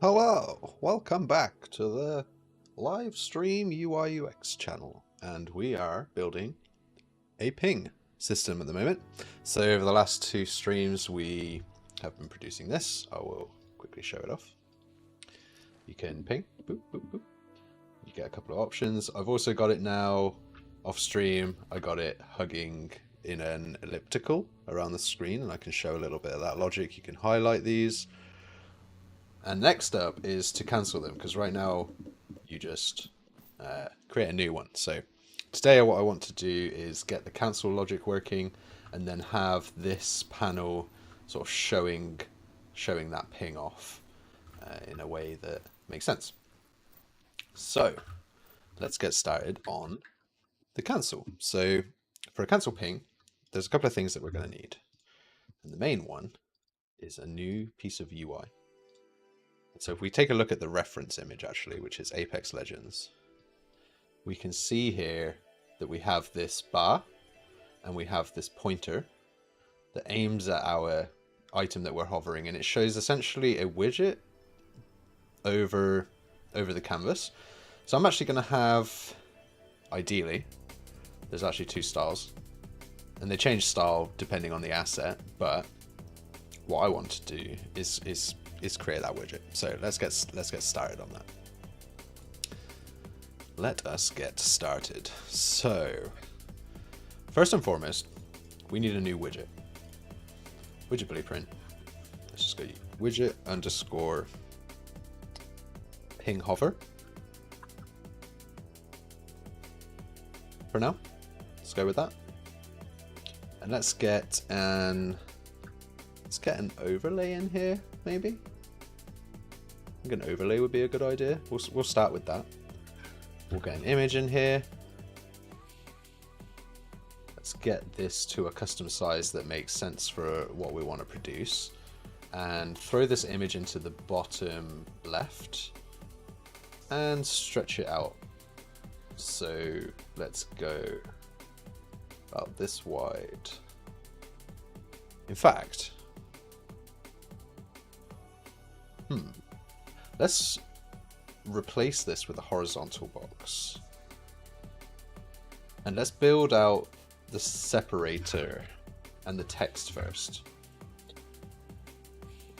Hello, welcome back to the live stream UI UX channel, and we are building a ping system at the moment. So over the last two streams we have been producing this. I will quickly show it off. You can ping, boop, boop, boop. You get a couple of options. I've also got it now off stream. I got it hugging in an elliptical around the screen, and I can show a little bit of that logic. You can highlight these. And next up is to cancel them, because right now you just create a new one. So today what I want to do is get the cancel logic working and then have this panel sort of showing that ping off in a way that makes sense. So let's get started on the cancel. So for a cancel ping, there's a couple of things that we're going to need. And the main one is a new piece of UI. So if we take a look at the reference image actually, which is Apex Legends, we can see here that we have this bar and we have this pointer that aims at our item that we're hovering, and it shows essentially a widget over the canvas. So I'm actually going to have, ideally, there's actually two styles, and they change style depending on the asset, but what I want to do is create that widget. So let's get started on that. Let us get started. So first and foremost, we need a new widget. Widget blueprint. Let's just go widget underscore ping hover. For now, let's go with that. And let's get an overlay in here, maybe. I think an overlay would be a good idea. We'll start with that. We'll get an image in here. Let's get this to a custom size that makes sense for what we want to produce, and throw this image into the bottom left and stretch it out. So let's go about this wide. In fact, let's replace this with a horizontal box. And let's build out the separator and the text first.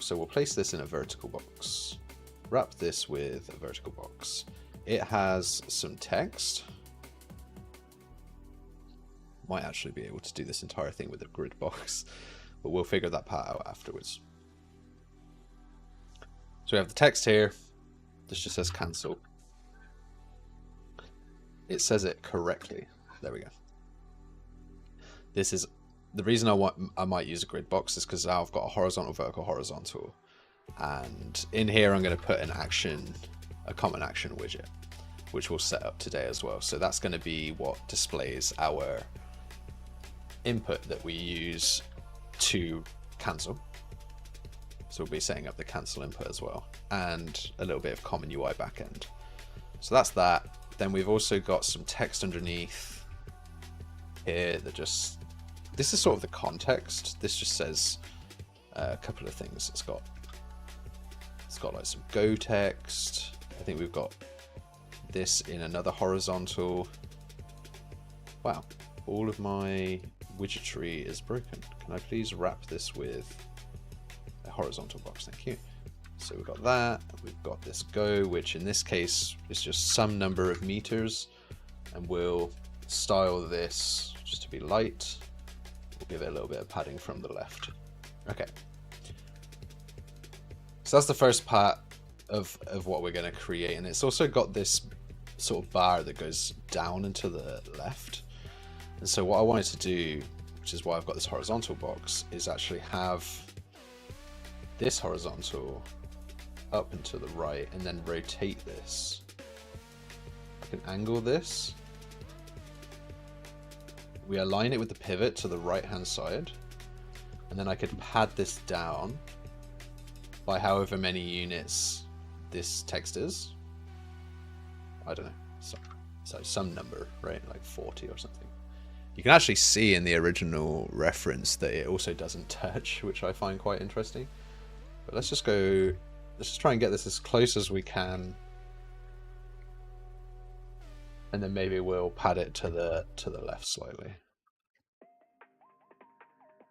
So we'll place this in a vertical box. Wrap this with a vertical box. It has some text. Might actually be able to do this entire thing with a grid box, but we'll figure that part out afterwards. So we have the text here. This just says cancel. It says it correctly. There we go. This is the reason I might use a grid box is because now I've got a horizontal, vertical, horizontal, and in here I'm going to put a common action widget, which we'll set up today as well. So that's going to be what displays our input that we use to cancel. So we'll be setting up the cancel input as well, and a little bit of common UI backend. So that's that. Then we've also got some text underneath here that this is sort of the context. This just says a couple of things. It's got like some Go text. I think we've got this in another horizontal. Wow, all of my widgetry is broken. Can I please wrap this with a horizontal box? Thank you. So we've got that. We've got this Go, which in this case is just some number of meters, and we'll style this just to be light. We'll give it a little bit of padding from the left. Okay. So that's the first part of what we're going to create, and it's also got this sort of bar that goes down and to the left. And so what I wanted to do, which is why I've got this horizontal box, is actually have this horizontal up and to the right, and then rotate this. I can angle this. We align it with the pivot to the right hand side, and then I could pad this down by however many units this text is. I don't know, so some number, right? Like 40 or something. You can actually see in the original reference that it also doesn't touch, which I find quite interesting. But let's just go let's just try and get this as close as we can. And then maybe we'll pad it to the left slightly.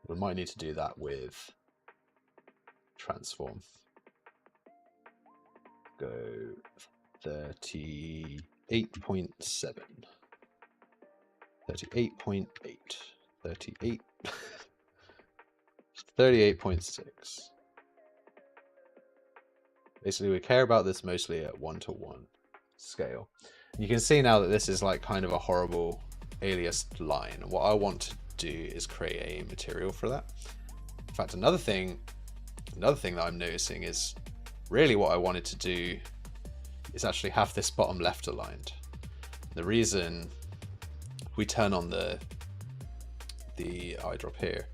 We might need to do that with transform. Go 38.7. 38.8. 38. 38.6. Basically, we care about this mostly at 1:1 scale. You can see now that this is like kind of a horrible aliased line. And what I want to do is create a material for that. In fact, another thing that I'm noticing is really what I wanted to do is actually have this bottom left aligned. The reason we turn on the eyedrop here,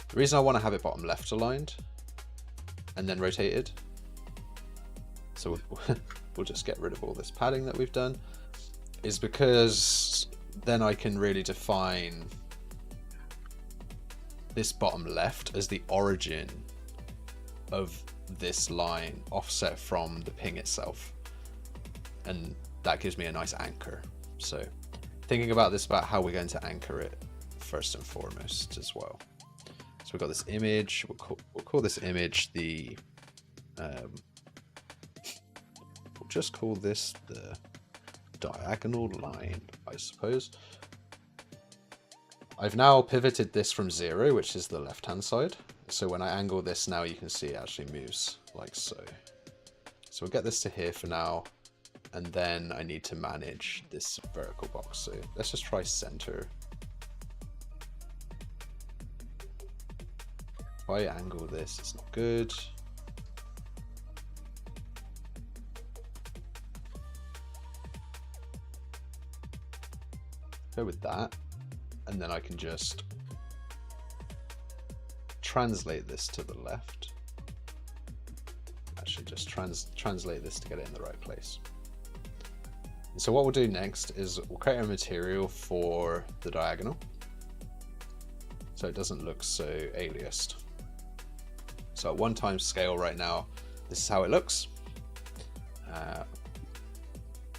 the reason I want to have it bottom left aligned and then rotated, so we'll just get rid of all this padding that we've done, is because then I can really define this bottom left as the origin of this line offset from the ping itself, and that gives me a nice anchor. So thinking about this, about how we're going to anchor it first and foremost as well. So we've got this image, we'll call this image the we'll just call this the diagonal line, I suppose. I've now pivoted this from 0, which is the left hand side. So when I angle this now, you can see it actually moves like so. So we'll get this to here for now. And then I need to manage this vertical box. So let's just try center. If I angle this, it's not good. Go with that. And then I can just translate this to the left. Actually, just translate this to get it in the right place. And so what we'll do next is we'll create a material for the diagonal, so it doesn't look so aliased. So at 1 scale right now, this is how it looks.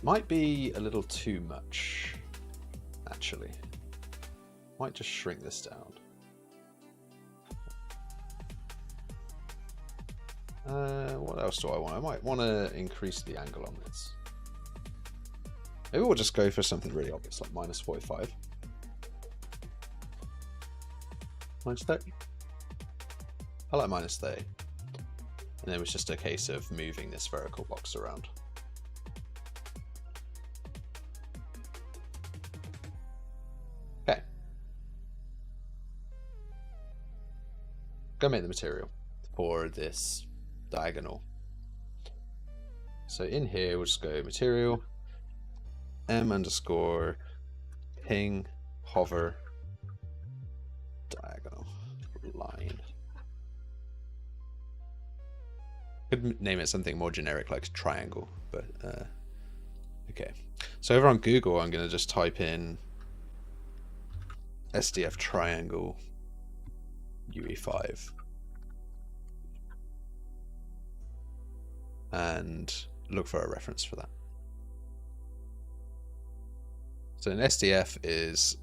Might be a little too much, actually. Might just shrink this down. What else do I want? I might want to increase the angle on this. Maybe we'll just go for something really obvious, like -45. -30. I like -30. And then it's just a case of moving this vertical box around. Okay. Go make the material for this diagonal. So in here, we'll just go material, m_ping hover diagonal line. Could name it something more generic like triangle, but okay. So over on Google, I'm going to just type in SDF triangle UE5 and look for a reference for that. So an SDF is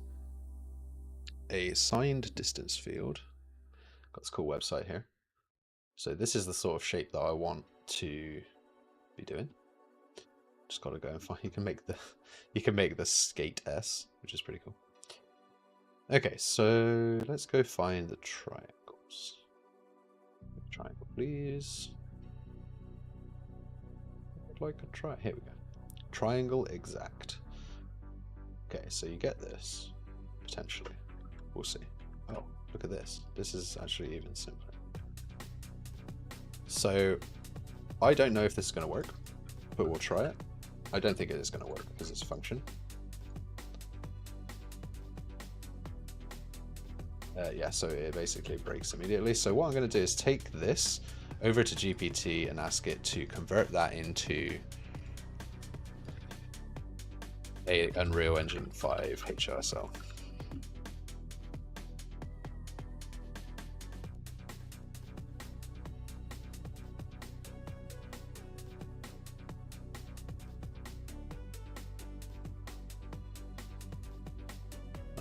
a signed distance field. Got this cool website here. So this is the sort of shape that I want to be doing. Just got to go and find. You can make the skate S, which is pretty cool. Okay, so let's go find the triangles. Triangle, please. I'd like a Here we go. Triangle exact. Okay, so you get this potentially. We'll see. Oh, look at this. This is actually even simpler. So I don't know if this is going to work, but we'll try it. I don't think it is going to work because it's a function. Yeah, so it basically breaks immediately. So what I'm going to do is take this over to GPT and ask it to convert that into a Unreal Engine 5 HLSL.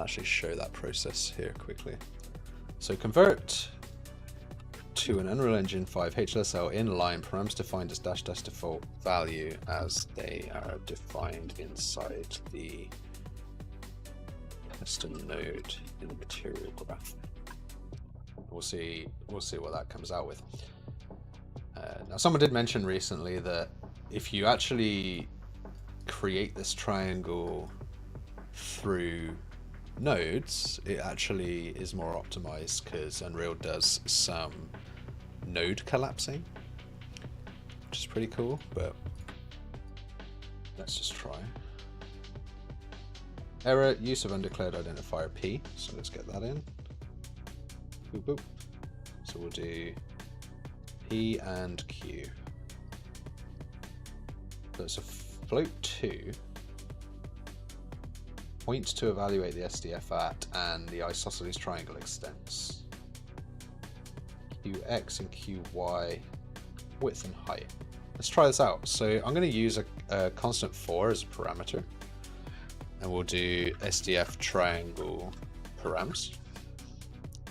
actually show that process here quickly. So convert to an Unreal Engine 5 HLSL inline params defined as dash dash default value as they are defined inside the custom node in the material graph. We'll see what that comes out with. Now, someone did mention recently that if you actually create this triangle through nodes, it actually is more optimized because Unreal does some node collapsing, which is pretty cool, but let's just try. Error, use of undeclared identifier P, so let's get that in. Boop, boop. So we'll do P and Q. So it's a float 2. Points to evaluate the SDF at and the isosceles triangle extents. QX and QY width and height. Let's try this out. So I'm going to use a constant 4 as a parameter, and we'll do SDF triangle params.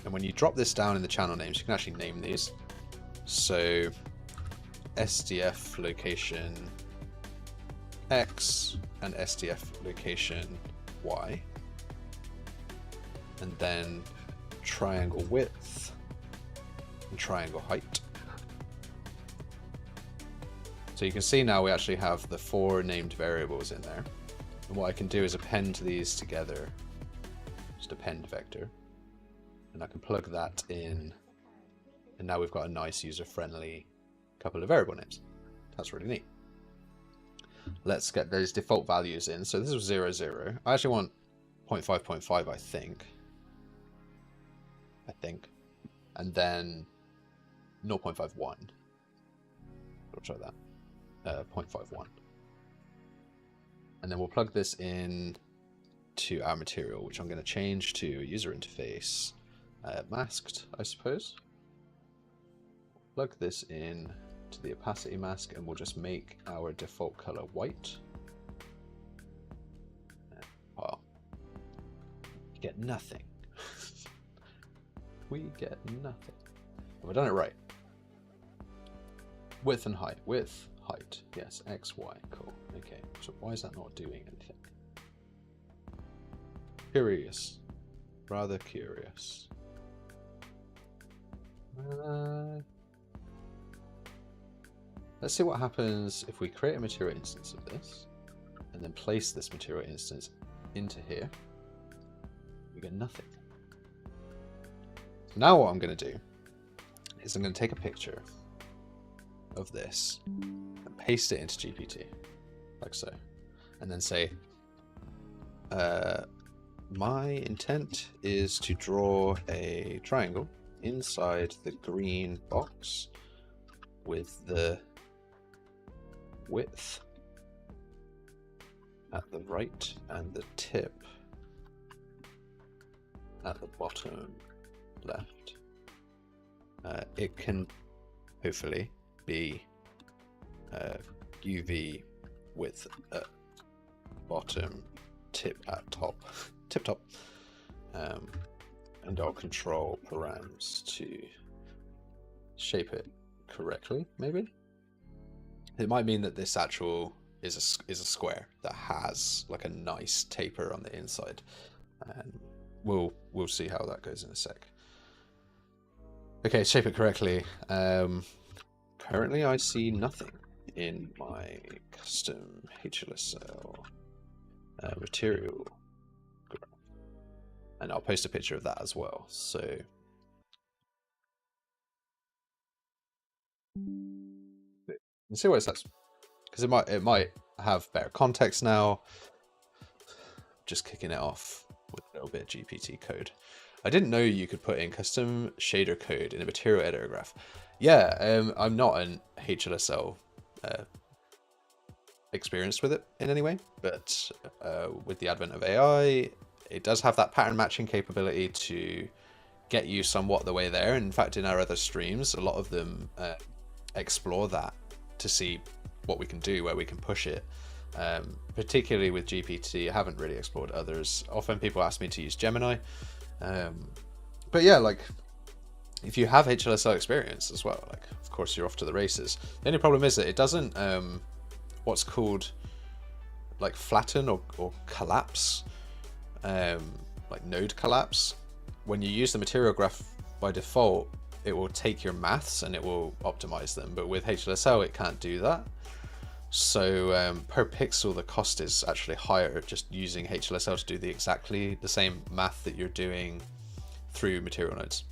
And when you drop this down in the channel names, you can actually name these. So SDF location X and SDF location Y, and then triangle width and triangle height. So you can see now we actually have the 4 named variables in there, and what I can do is append these together, just append vector, and I can plug that in, and now we've got a nice user-friendly couple of variable names. That's really neat. Let's get those default values in. So this was 0, 0. I actually want 0.5, 0.5, I think. And then 0.51. We'll try that. 0.51. And then we'll plug this in to our material, which I'm going to change to user interface masked, I suppose. Plug this in to the opacity mask, and we'll just make our default color white. Wow, you get nothing. We get nothing. We've done it right. Width and height. Width, height. Yes, X, Y. Cool. Okay, so why is that not doing anything? Curious. Rather curious. Let's see what happens if we create a material instance of this and then place this material instance into here. We get nothing. So now what I'm going to do is I'm going to take a picture of this and paste it into GPT, like so, and then say, my intent is to draw a triangle inside the green box with the width at the right and the tip at the bottom left. It can hopefully be UV width at bottom, tip at top, tip top, and I'll control params to shape it correctly, maybe. It might mean that this actual is a square that has like a nice taper on the inside, and we'll see how that goes in a sec. Okay, shape it correctly. Currently I see nothing in my custom HLSL material graph, and I'll post a picture of that as well. So and see what it says, because it might have better context now. Just kicking it off with a little bit of GPT code. I didn't know you could put in custom shader code in a material editor graph. Yeah, I'm not an HLSL experienced with it in any way, but with the advent of AI, it does have that pattern matching capability to get you somewhat the way there. In fact, in our other streams, a lot of them explore that to see what we can do, where we can push it. Particularly with GPT, I haven't really explored others. Often people ask me to use Gemini. But yeah, like, if you have HLSL experience as well, like, of course you're off to the races. The only problem is that it doesn't, what's called, like, flatten or collapse, like node collapse. When you use the material graph by default, it will take your maths and it will optimize them. But with HLSL, it can't do that. So per pixel, the cost is actually higher just using HLSL to do exactly the same math that you're doing through material nodes.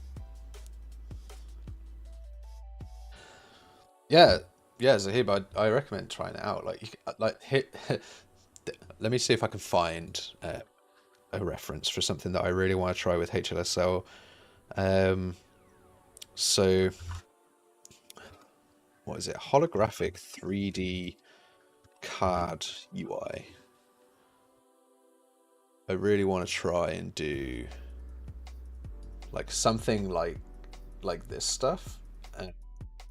Yeah, Zahib, I recommend trying it out. Let me see if I can find a reference for something that I really want to try with HLSL. So, what is it? Holographic 3D card UI. I really want to try and do like something like this stuff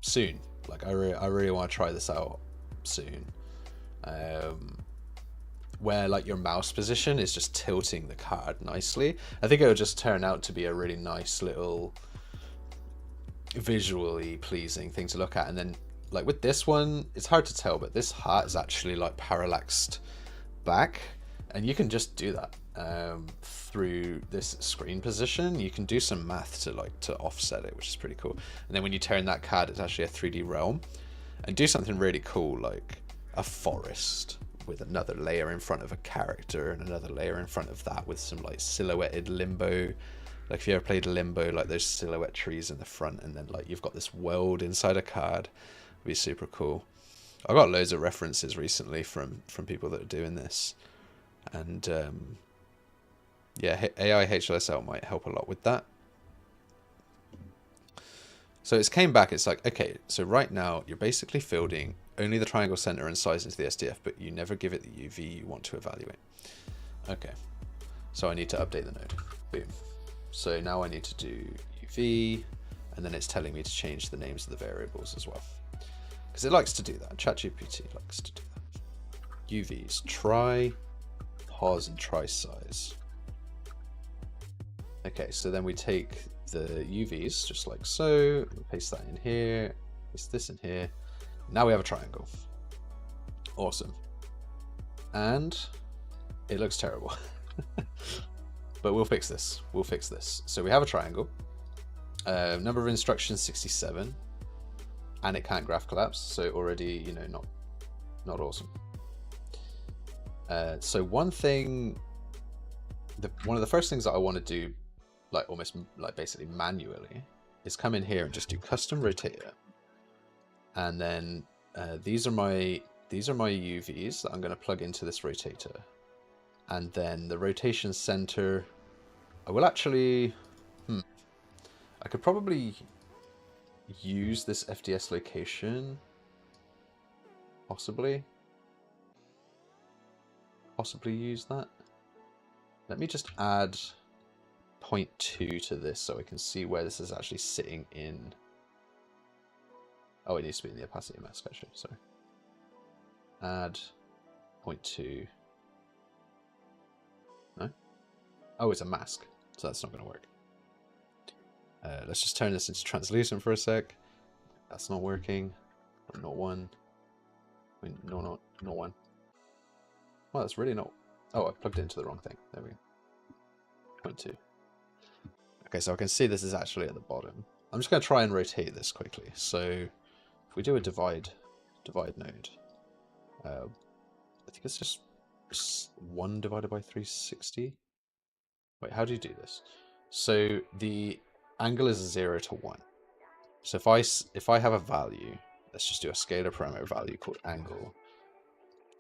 soon. Like I really want to try this out soon. Where like your mouse position is just tilting the card nicely. I think it would just turn out to be a really nice little visually pleasing thing to look at. And then like with this one, it's hard to tell, but this hat is actually like parallaxed back, and you can just do that through this screen position. You can do some math to offset it, which is pretty cool. And then when you turn that card, it's actually a 3D realm, and do something really cool like a forest with another layer in front of a character and another layer in front of that with some like silhouetted limbo. Like if you ever played Limbo, like there's silhouette trees in the front, and then like you've got this world inside a card. It'd be super cool. I got loads of references recently from people that are doing this, and yeah, AI HLSL might help a lot with that. So it's came back, it's like, okay, so right now you're basically fielding only the triangle center and size into the SDF, but you never give it the UV you want to evaluate. Okay, so I need to update the node. Boom. So now I need to do UV, and then it's telling me to change the names of the variables as well, because it likes to do that. ChatGPT likes to do that. UVs, try, pause, and try size. Okay, so then we take the UVs just like so, we paste that in here, paste this in here. Now we have a triangle. Awesome. And it looks terrible. But we'll fix this. We'll fix this. So we have a triangle. Number of instructions 67, and it can't graph collapse. So already, you know, not awesome. So one of the first things that I want to do, like almost like basically manually, is come in here and just do custom rotator. And then these are my UVs that I'm going to plug into this rotator. And then the rotation center, I will actually, I could probably use this FDS location, possibly use that. Let me just add 0.2 to this so I can see where this is actually sitting in. Oh, it needs to be in the opacity mask actually, sorry. Add 0.2. No? Oh, it's a mask, so that's not going to work. Let's just turn this into translucent for a sec. That's not working. Not one. Wait, no, not one. Well, that's really not. Oh, I plugged it into the wrong thing. There we go. 0.2. Okay, so I can see this is actually at the bottom. I'm just going to try and rotate this quickly. So if we do a divide node, I think it's just 1 divided by 360. Wait, how do you do this? So the angle is 0 to 1. So if I have a value, let's just do a scalar parameter value called angle,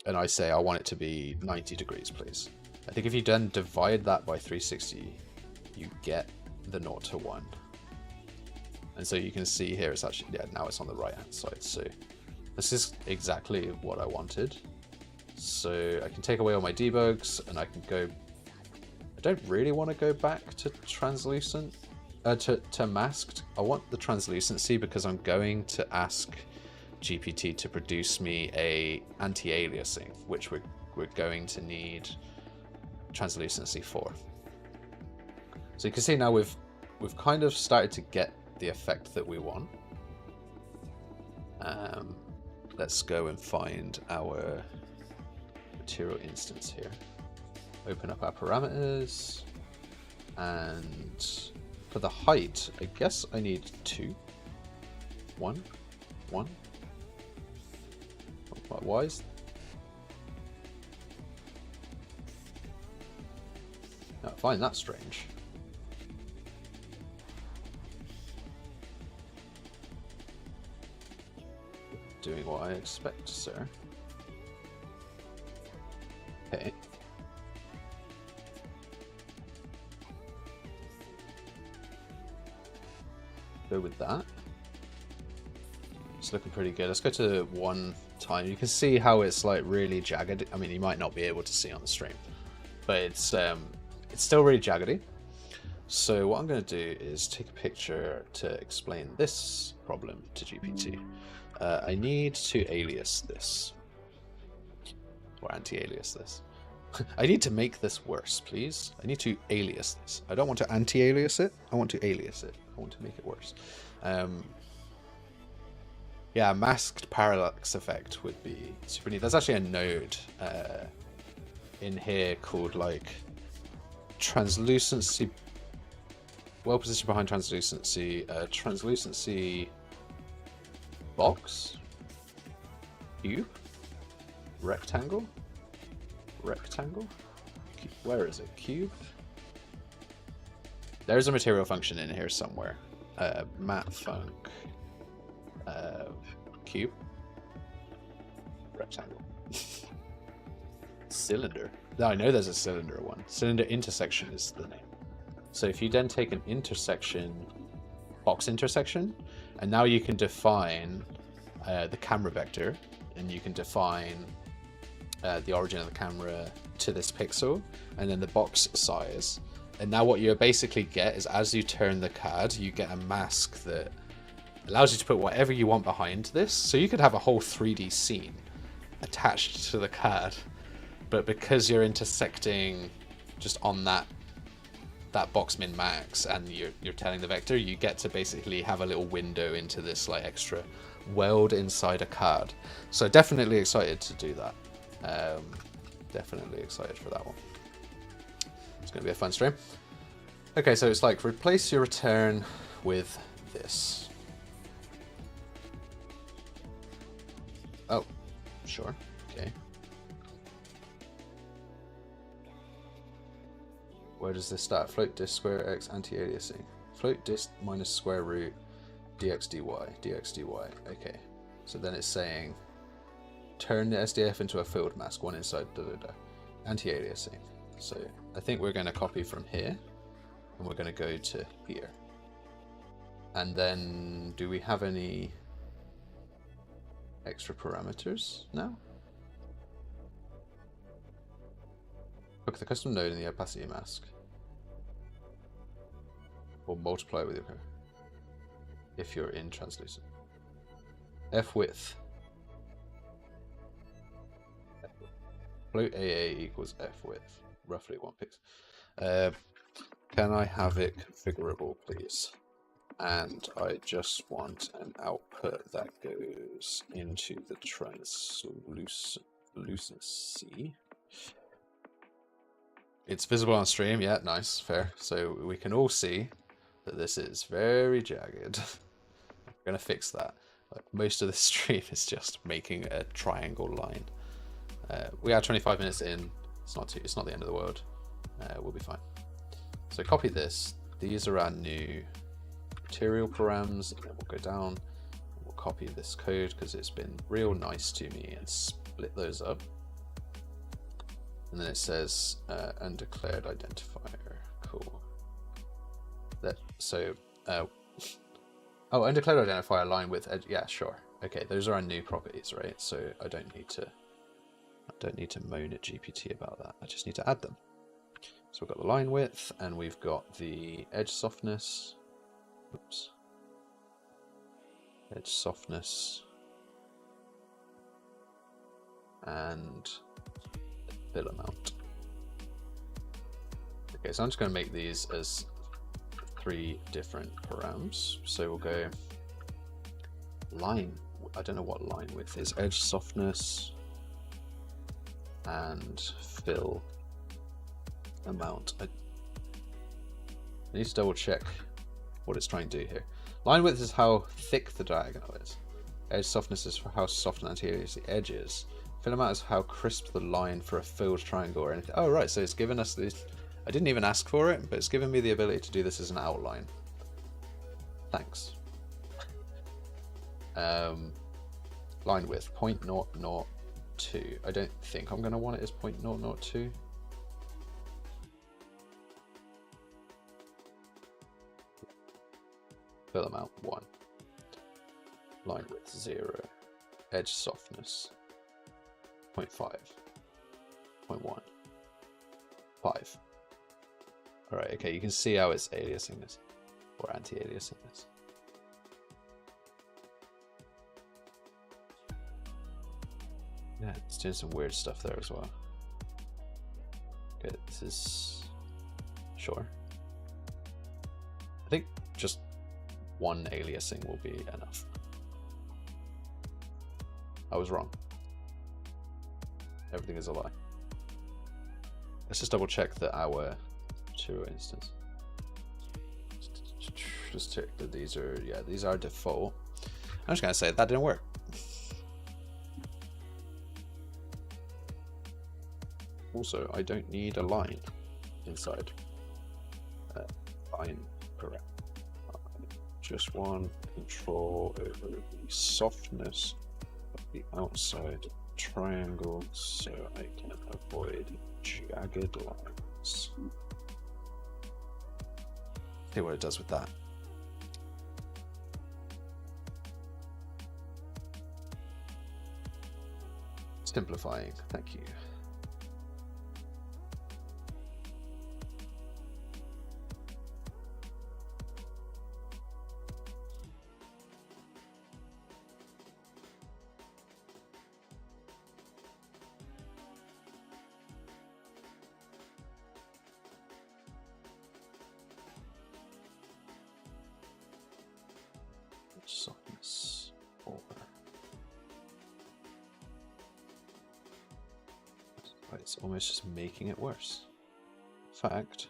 and I say I want it to be 90 degrees, please. I think if you then divide that by 360, you get the 0 to 1. And so you can see here it's actually, yeah, now it's on the right hand side. So this is exactly what I wanted. So I can take away all my debugs and I can go, I don't really want to go back to translucent, to masked. I want the translucency because I'm going to ask GPT to produce me a anti-aliasing, which we're going to need translucency for. So you can see now we've kind of started to get the effect that we want. Let's go and find our material instance here. Open up our parameters, and for the height, I guess I need 2. 1. Why is... I find that strange. Doing what I expect, sir. Okay. Go with that. It's looking pretty good. Let's go to 1 time. You can see how it's like really jagged. I mean, you might not be able to see on the stream, but it's still really jaggedy. So what I'm going to do is take a picture to explain this problem to GPT. I need to alias this, or anti-alias this. I need to make this worse, please. I need to alias this. I don't want to anti-alias it. I want to alias it. I want to make it worse. Yeah, masked parallax effect would be super neat. There's actually a node in here called like translucency, well positioned behind translucency, translucency box, cube, rectangle, where is it? Cube. There's a material function in here somewhere. Mat func, cube, rectangle, cylinder. No, I know there's a cylinder one. Cylinder intersection is the name. So if you then take an intersection, box intersection, and now you can define the camera vector, and you can define the origin of the camera to this pixel, and then the box size. And now what you basically get is, as you turn the CAD, you get a mask that allows you to put whatever you want behind this. So you could have a whole 3D scene attached to the CAD, but because you're intersecting just on that box min max, and you're telling the vector, you get to basically have a little window into this like extra world inside a CAD. So definitely excited to do that. Definitely excited for that one. It's going to be a fun stream. Okay, so it's like replace your return with this. Oh, sure. Okay. Where does this start? Float disk square x anti-aliasing. Float disk minus square root dx dy. Dx dy. Okay. So then it's saying turn the SDF into a filled mask, one inside anti-aliasing. So I think we're going to copy from here, and we're going to go to here. And then do we have any extra parameters now? Look at the custom node in the opacity mask. Or multiply with your curve if you're in translucent. F width. Float AA equals F width. Roughly 1 pixel. Can I have it configurable, please? And I just want an output that goes into the translucency. It's visible on stream, yeah, nice, fair. So we can all see that this is very jagged. I'm gonna fix that. Like, most of the stream is just making a triangle line. We are 25 minutes in. It's not the end of the world. We'll be fine. So copy this. These are our new material params, and then we'll go down and we'll copy this code because it's been real nice to me, and split those up. And then it says undeclared identifier. Cool. Oh, undeclared identifier line with edge. Yeah, sure. Okay, those are our new properties, right? So I don't need to moan at GPT about that. I just need to add them. So we've got the line width, and we've got the edge softness. Oops. Edge softness. and fill amount. Okay, so I'm just going to make these as 3 different params. So we'll go line, I don't know what line width is, edge softness and fill amount. I need to double check what it's trying to do here. Line width is how thick the diagonal is. Edge softness is for how soft and anterior the edge is. Fill amount is how crisp the line for a filled triangle or anything. Oh right, so it's given us these. I didn't even ask for it, but it's given me the ability to do this as an outline. Thanks. Line width 0.002. I don't think I'm going to want it as 0.002. Fill amount 1. Line width 0. Edge softness 0.5. 0.1. 5. Alright, okay, you can see how it's aliasing this, or anti-aliasing this. Yeah, it's doing some weird stuff there as well. Okay, this is... sure. I think just one aliasing will be enough. I was wrong. Everything is a lie. Let's just double check that our two instance. Just check that these are, yeah, these are default. I'm just gonna say that didn't work. Also, I don't need a line inside. Line correct. Just one control over the softness of the outside triangle so I can avoid jagged lines. See what it does with that. Simplifying, thank you. Softness 4. It's almost just making it worse. In fact,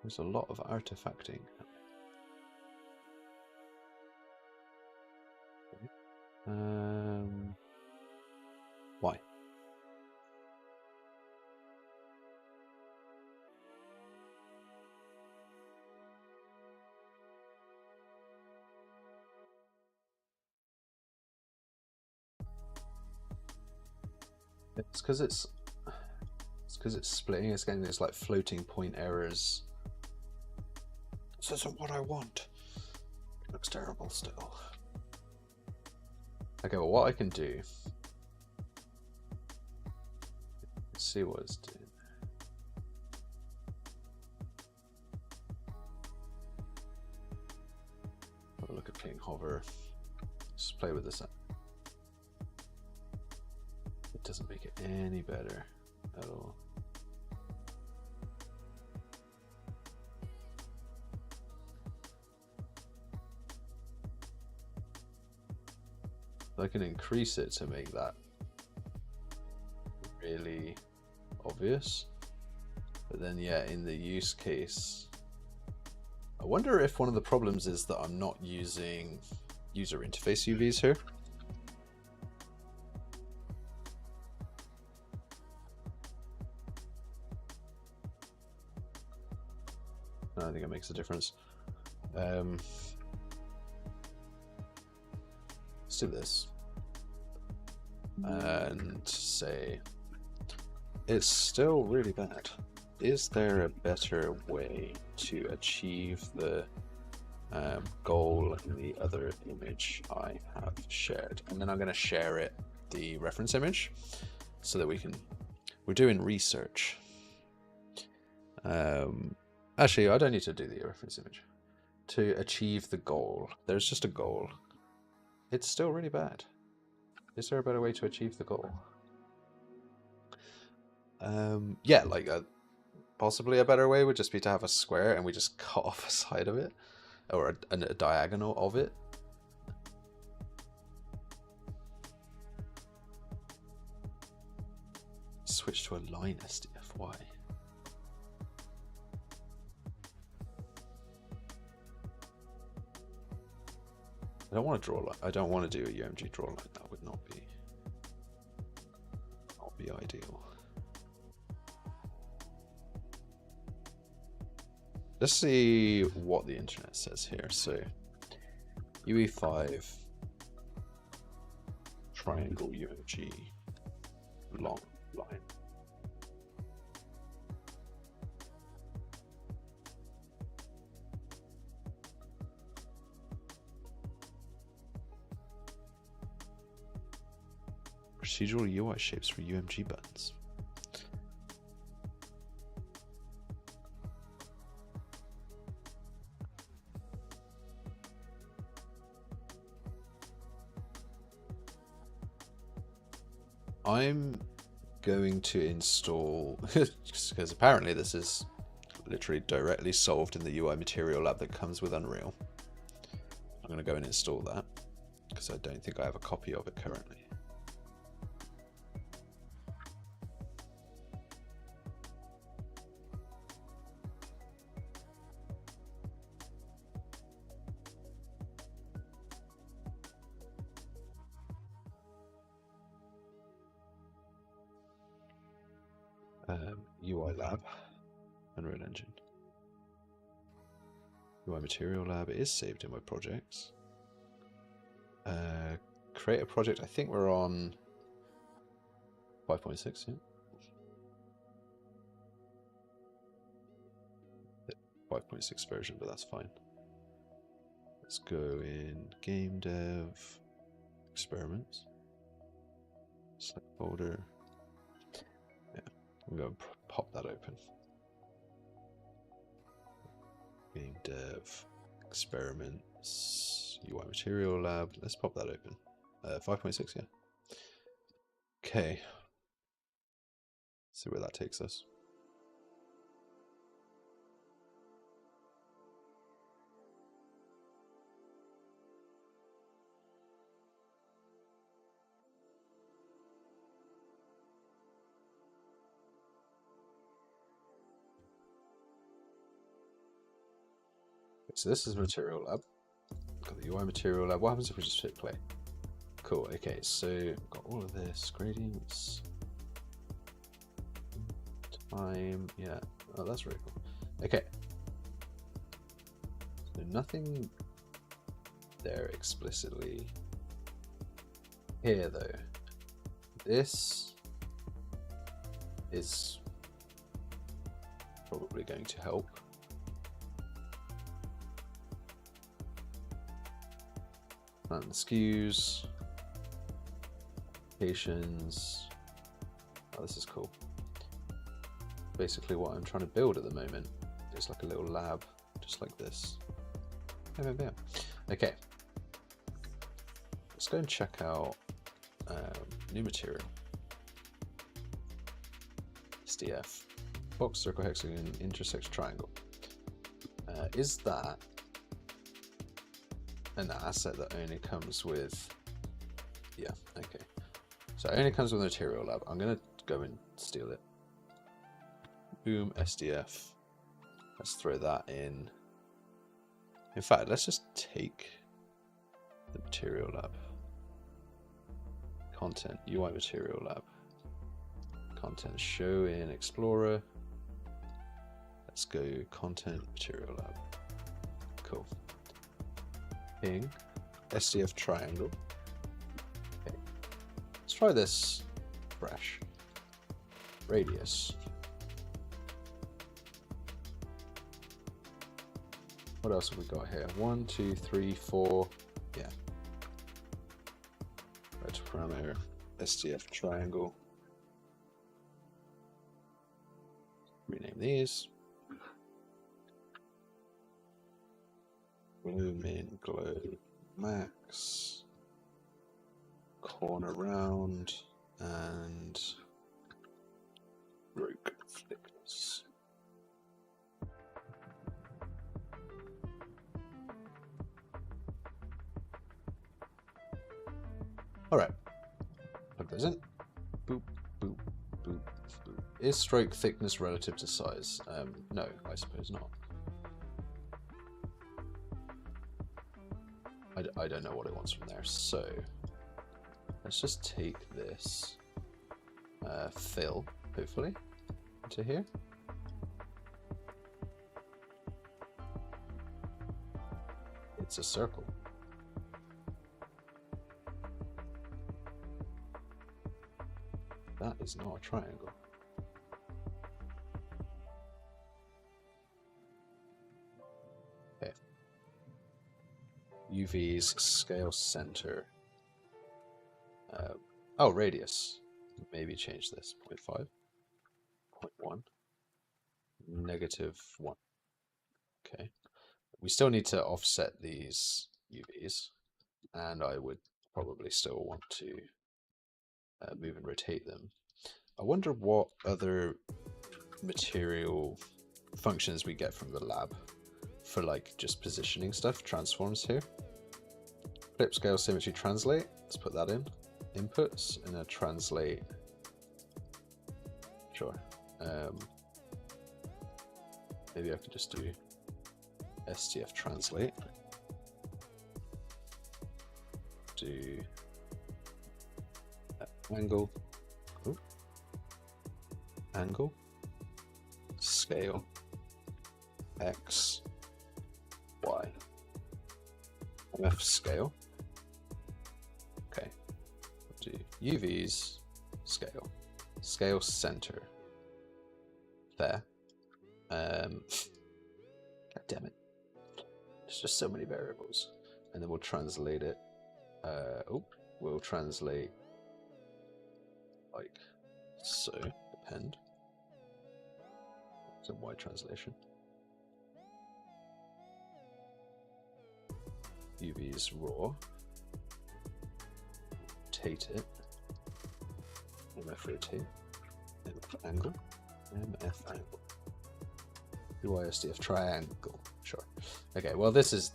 there's a lot of artifacting. Why? It's because it's splitting. It's getting these like floating point errors. This isn't what I want. It looks terrible still. Okay, well, what I can do. Let's see what it's doing. Have a look at ping hover. Just play with this. It doesn't make it any better at all. I can increase it to make that really obvious. But then, yeah, in the use case, I wonder if one of the problems is that I'm not using user interface UVs here. I think it makes a difference. Let's do this and say it's still really bad. Is there a better way to achieve the goal in the other image I have shared? And then I'm going to share it, the reference image, so that we're doing research. Actually, I don't need to do the reference image. To achieve the goal, there's just a goal. It's still really bad. Is there a better way to achieve the goal? Yeah, like possibly a better way would just be to have a square and we just cut off a side of it, or a diagonal of it. Switch to a line SDF. Why? I don't want to draw. I don't want to do a UMG draw line. That would not be ideal. Let's see what the internet says here. So UE5 triangle UMG long line. Procedural UI shapes for UMG buttons. I'm going to install, because apparently this is literally directly solved in the UI material lab that comes with Unreal. I'm going to go and install that because I don't think I have a copy of it currently. UI lab, Unreal Engine. UI material lab is saved in my projects. Create a project. I think we're on 5.6, yeah. 5.6 version, but that's fine. Let's go in game dev, experiments, select folder. Yeah, I'm going to pop that open. Game dev, experiments, UI material lab. Let's pop that open. 5.6, yeah. Okay. See where that takes us. So this is material lab. Got the UI material lab. What happens if we just hit play? Cool. Okay, so got all of this gradients, time. Yeah. Oh, that's really cool. Okay. So nothing there explicitly. Here though, this is probably going to help. And skews, locations. Oh, this is cool. Basically what I'm trying to build at the moment is like a little lab, just like this. Okay, let's go and check out new material. SDF, box, circle, hexagon, intersects, triangle. Is that an asset that only comes with, yeah, okay. So it only comes with material lab. I'm gonna go and steal it. Boom, SDF. Let's throw that in. In fact, let's just take the material lab. Content, UI material lab. Content, show in Explorer. Let's go content, material lab. Cool. Ping, SDF triangle. Okay. Let's try this fresh. Radius. What else have we got here? 1, 2, 3, 4. Yeah. Right parameter. SDF triangle. Rename these. Glow min, glow max. corner round, and stroke thickness. Alright, plug those in. Boop, boop, boop, boop. Is stroke thickness relative to size? No, I suppose not. I don't know what it wants from there, so let's just take this fill, hopefully, into here. It's a circle. That is not a triangle. Okay. UVs, scale center. Oh, radius. Maybe change this. 0.5, 0.1, -1. Okay. We still need to offset these UVs, and I would probably still want to move and rotate them. I wonder what other material functions we get from the lab for like just positioning stuff. Transforms here. Flip, scale, symmetry, translate. Let's put that in. Inputs and a translate. Sure. Maybe I could just do STF translate. Do angle. Ooh. Angle. Scale. X. Y. MF scale. Okay. Do UVs. Scale. Scale center. There. God damn it. There's just so many variables. And then we'll translate it. We'll translate like so. Append. It's a Y translation. UVs raw. Rotate it. MF rotate. MF angle. MF angle. UISDF triangle. Sure. Okay, well this is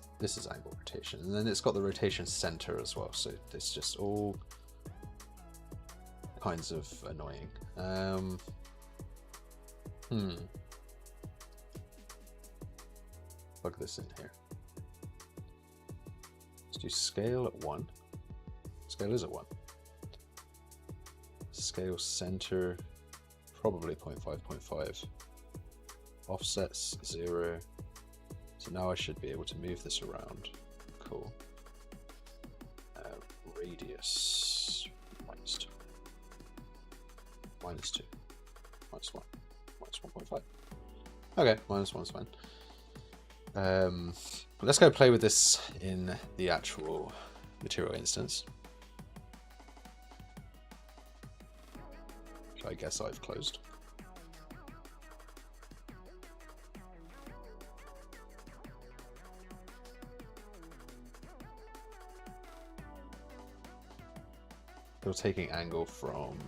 angle rotation. And then it's got the rotation center as well, so it's just all kinds of annoying. Plug this in here. Let's do scale at 1. Scale is at 1. Scale center, probably 0.5, 0.5. Offsets 0. So now I should be able to move this around. Cool. Radius -2. -2. -1. -1.5. Okay, -1 is fine. Let's go play with this in the actual material instance. Which I guess I've closed. We're taking angle from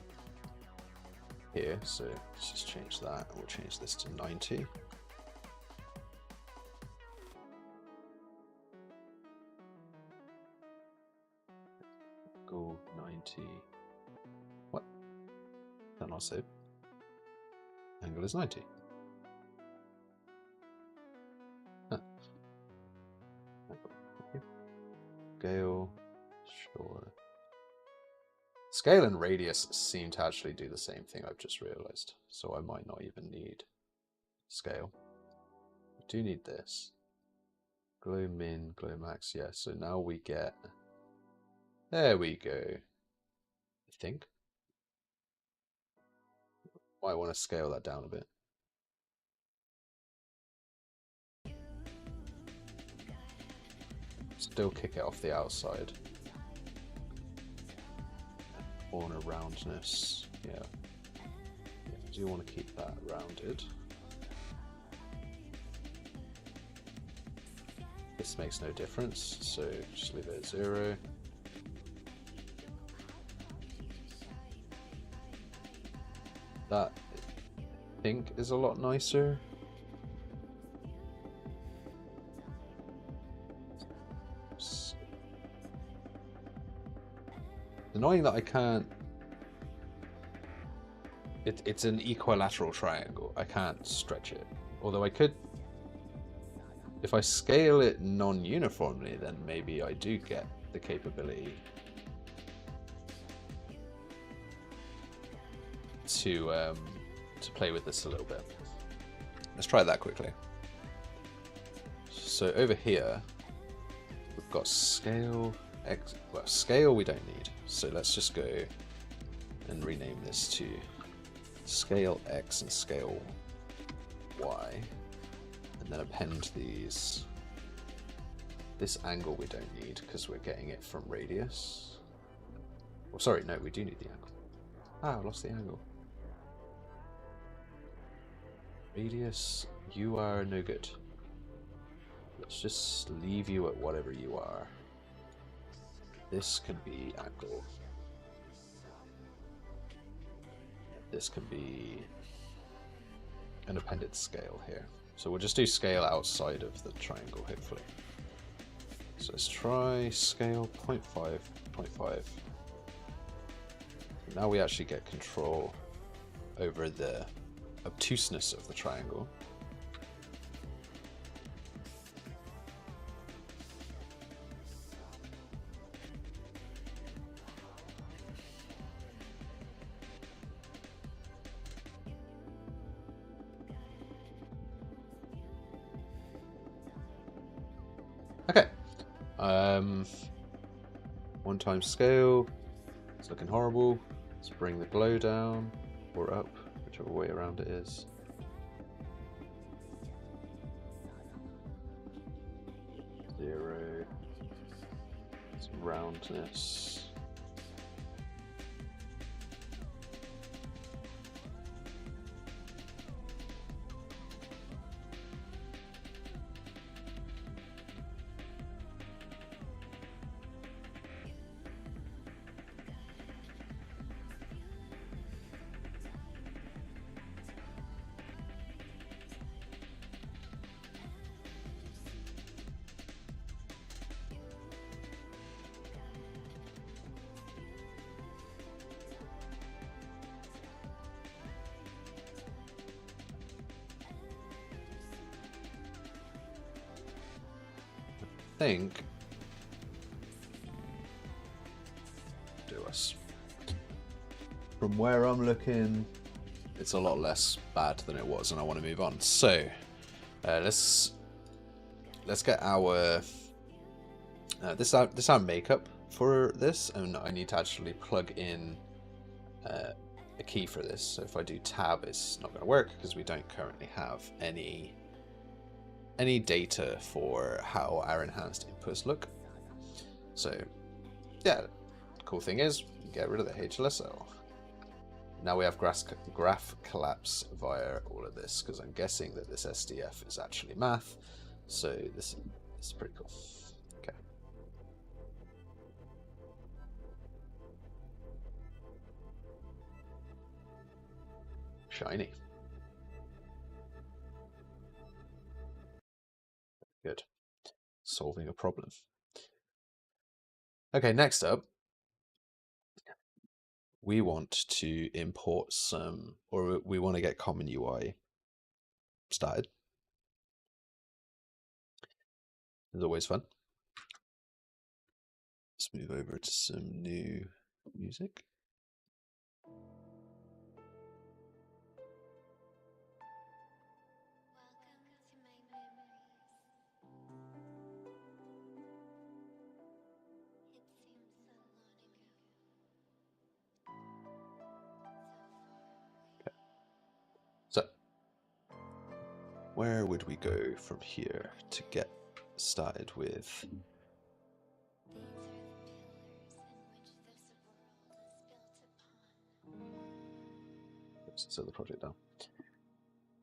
here, so let's just change that. We'll change this to 90. Go 90. What? That not save. Angle is 90. Huh. Scale, sure. Scale and radius seem to actually do the same thing, I've just realized. So I might not even need scale. I do need this. Glow min, glow max, yeah. So now we get... There we go. I think. Might want to scale that down a bit. Still kick it off the outside. Corner roundness, yeah. I do want to keep that rounded. This makes no difference, so just leave it at 0. that I think is a lot nicer. It's annoying that I can't. It's an equilateral triangle. I can't stretch it. Although I could. If I scale it non-uniformly, then maybe I do get the capability to play with this a little bit. Let's try that quickly. So over here, we've got scale X. Well, scale we don't need. So let's just go and rename this to scale X and scale Y. And then append these. This angle we don't need because we're getting it from radius. Oh, sorry, no, we do need the angle. Ah, I lost the angle. Radius, you are no good. Let's just leave you at whatever you are. This can be angle. This can be an appended scale here. So we'll just do scale outside of the triangle, hopefully. So let's try scale 0.5, 0.5. Now we actually get control over the obtuseness of the triangle. Okay. 1 times scale. It's looking horrible. Let's bring the glow down or up, whichever way around it is. Zero. Some roundness. Think do us from where I'm looking, it's a lot less bad than it was, and I want to move on. So let's get our this our makeup for this, and I need to actually plug in a key for this. So if I do tab, it's not going to work because we don't currently have any data for how our enhanced inputs look. So yeah, cool thing is we can get rid of the HLSL. Now we have graph collapse via all of this, because I'm guessing that this SDF is actually math. So this is pretty cool. Okay. Shiny. Good. Solving a problem. Okay, next up, we want to import some, or we want to get common UI started. It's always fun. Let's move over to some new music. So, where would we go from here to get started with? Oops, set the project down.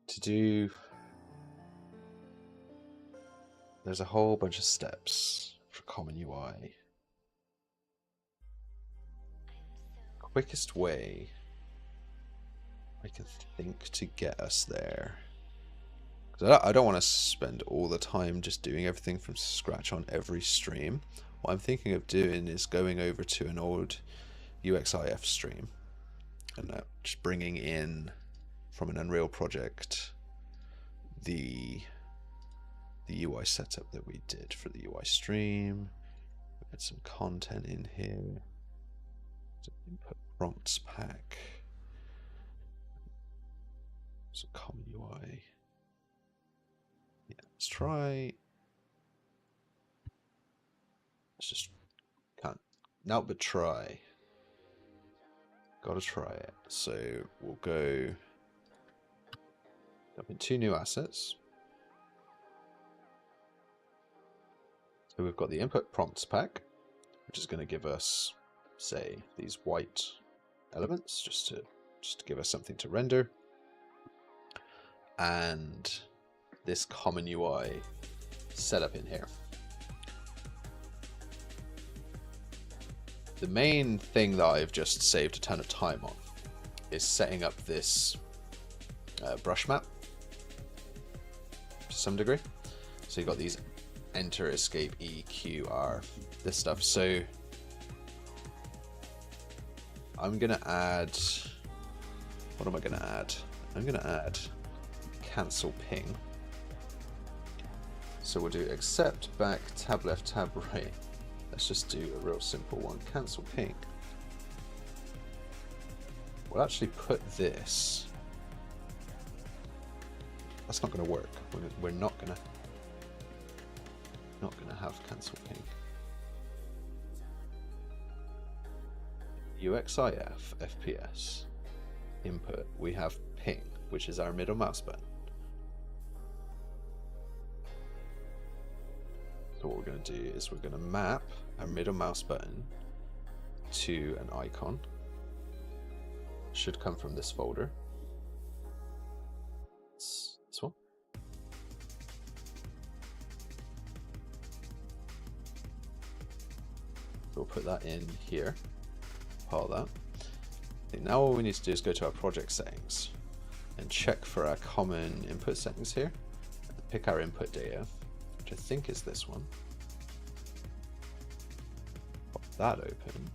To do, there's a whole bunch of steps for common UI. Quickest way I can think to get us there. Because I don't want to spend all the time just doing everything from scratch on every stream. What I'm thinking of doing is going over to an old UXIF stream and just bringing in from an Unreal project the UI setup that we did for the UI stream. We had some content in here. Input prompts pack. Some common UI. Yeah, let's try. Let's just can't now but try. Gotta try it. So we'll go up in 2 new assets. So we've got the input prompts pack, which is going to give us, say, these white elements just to give us something to render, and this common UI setup in here. The main thing that I've just saved a ton of time on is setting up this brush map to some degree. So you've got these enter, escape, E, Q, R, this stuff. So I'm gonna add, what am I gonna add? I'm gonna add cancel ping. So we'll do accept, back, tab left, tab right. Let's just do a real simple one. Cancel ping. We'll actually put this. That's not going to work. We're not going to have cancel ping. UXIF FPS input. We have ping, which is our middle mouse button. So what we're going to do is we're going to map our middle mouse button to an icon. Should come from this folder. It's this one. We'll put that in here. Pile that. Now all we need to do is go to our project settings and check for our common input settings here. Pick our input data, which I think is this one. Pop that open.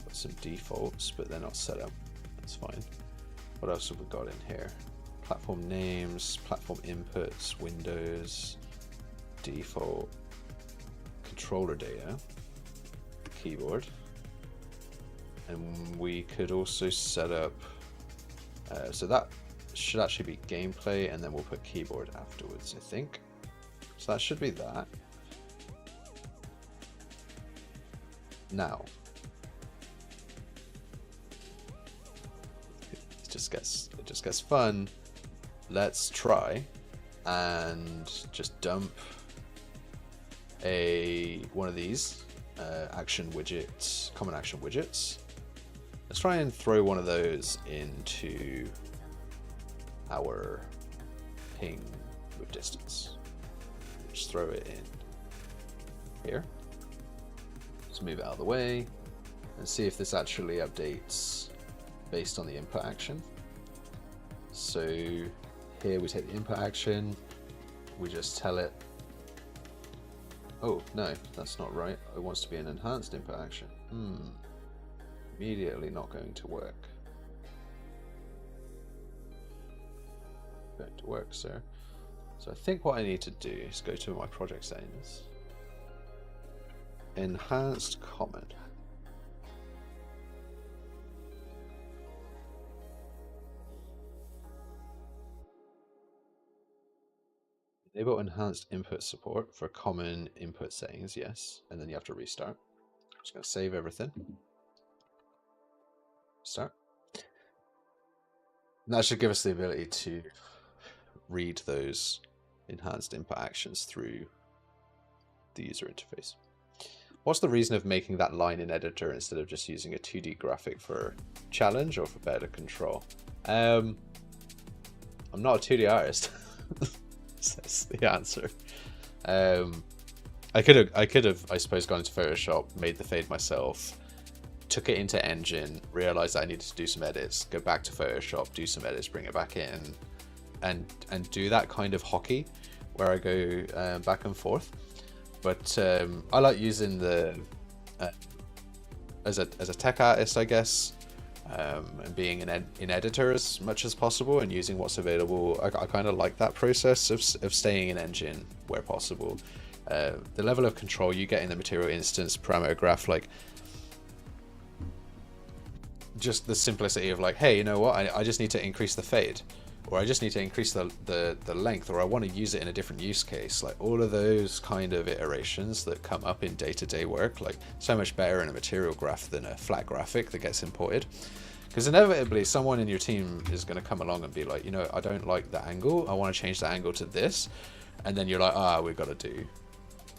Got some defaults, but they're not set up. That's fine. What else have we got in here? Platform names, platform inputs, Windows, default, controller data, keyboard. And we could also set up, so that should actually be gameplay, and then we'll put keyboard afterwards, I think. So that should be that. Now, it just gets fun. Let's try and just dump one of these action widgets, common action widgets. Let's try and throw one of those into our ping with distance. Just throw it in here. Just move it out of the way and see if this actually updates based on the input action. So here we take the input action, we just tell it, oh no, that's not right. It wants to be an enhanced input action. Immediately not going to work. Going to work, sir. So I think what I need to do is go to my project settings. Enhanced common. Enable enhanced input support for common input settings, yes. And then you have to restart. I'm just going to save everything. Start. And that should give us the ability to read those enhanced input actions through the user interface. What's the reason of making that line in editor instead of just using a 2D graphic for challenge or for better control? I'm not a 2D artist. That's the answer. I could have, I suppose, gone into Photoshop, made the fade myself, took it into Engine, realized I needed to do some edits, go back to Photoshop, do some edits, bring it back in, and do that kind of hockey where I go back and forth. But I like using the as a tech artist, I guess, and being an editor as much as possible and using what's available. I kind of like that process of staying in Engine where possible. The level of control you get in the material instance parameter graph, like just the simplicity of like, hey, you know what, I just need to increase the fade, or I just need to increase the length, or I want to use it in a different use case. Like all of those kind of iterations that come up in day-to-day work, like so much better in a material graph than a flat graphic that gets imported. Because inevitably someone in your team is going to come along and be like, you know, I don't like the angle, I want to change the angle to this. And then you're like, we got to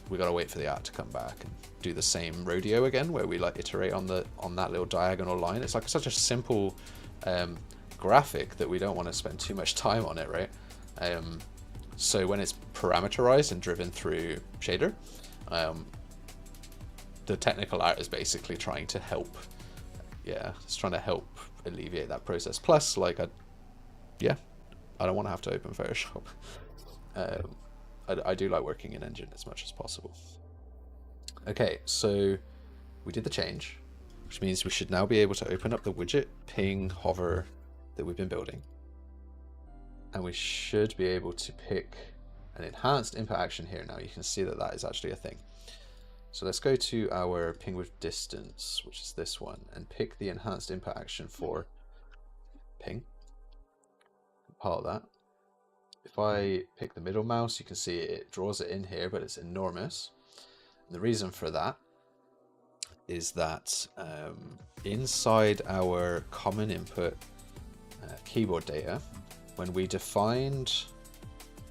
wait for the art to come back and do the same rodeo again, where we like iterate on that little diagonal line. It's like such a simple graphic that we don't want to spend too much time on it, right? So when it's parameterized and driven through shader, the technical art is basically trying to help. Yeah, it's trying to help alleviate that process. Plus, like, I don't want to have to open Photoshop. I do like working in Engine as much as possible. Okay, so we did the change, which means we should now be able to open up the widget ping hover that we've been building. And we should be able to pick an enhanced input action here. Now you can see that that is actually a thing. So let's go to our ping with distance, which is this one, and pick the enhanced input action for ping. Compile that. If I pick the middle mouse, you can see it draws it in here, but it's enormous. And the reason for that is that inside our common input keyboard data, when we defined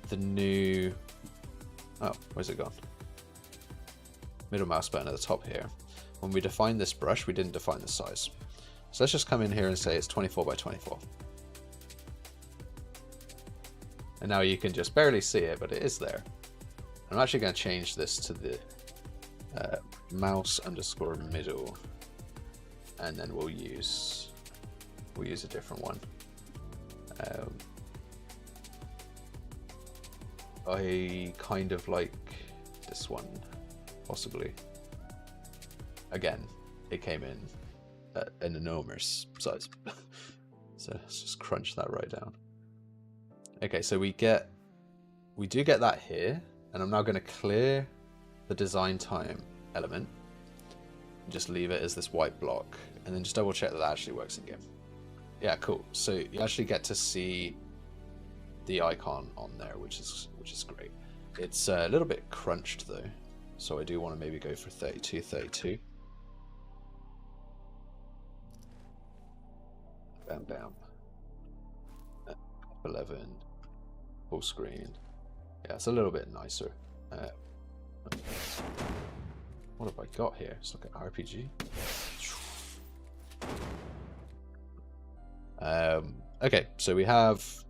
the new, where's it gone? Middle mouse button at the top here. When we defined this brush, we didn't define the size. So let's just come in here and say it's 24 by 24. And now you can just barely see it, but it is there. I'm actually going to change this to the mouse underscore middle, and then we'll use a different one. I kind of like this one, possibly. Again, it came in at an enormous size. So let's just crunch that right down. Okay, so we do get that here, and I'm now going to clear the design time element and just leave it as this white block, and then just double check that that actually works in game. Yeah, cool. So you actually get to see the icon on there, which is great. It's a little bit crunched though, so I do want to maybe go for 32. Bam bam. 11. Full screen. Yeah, it's a little bit nicer. What have I got here? It's like an RPG. Okay, so we have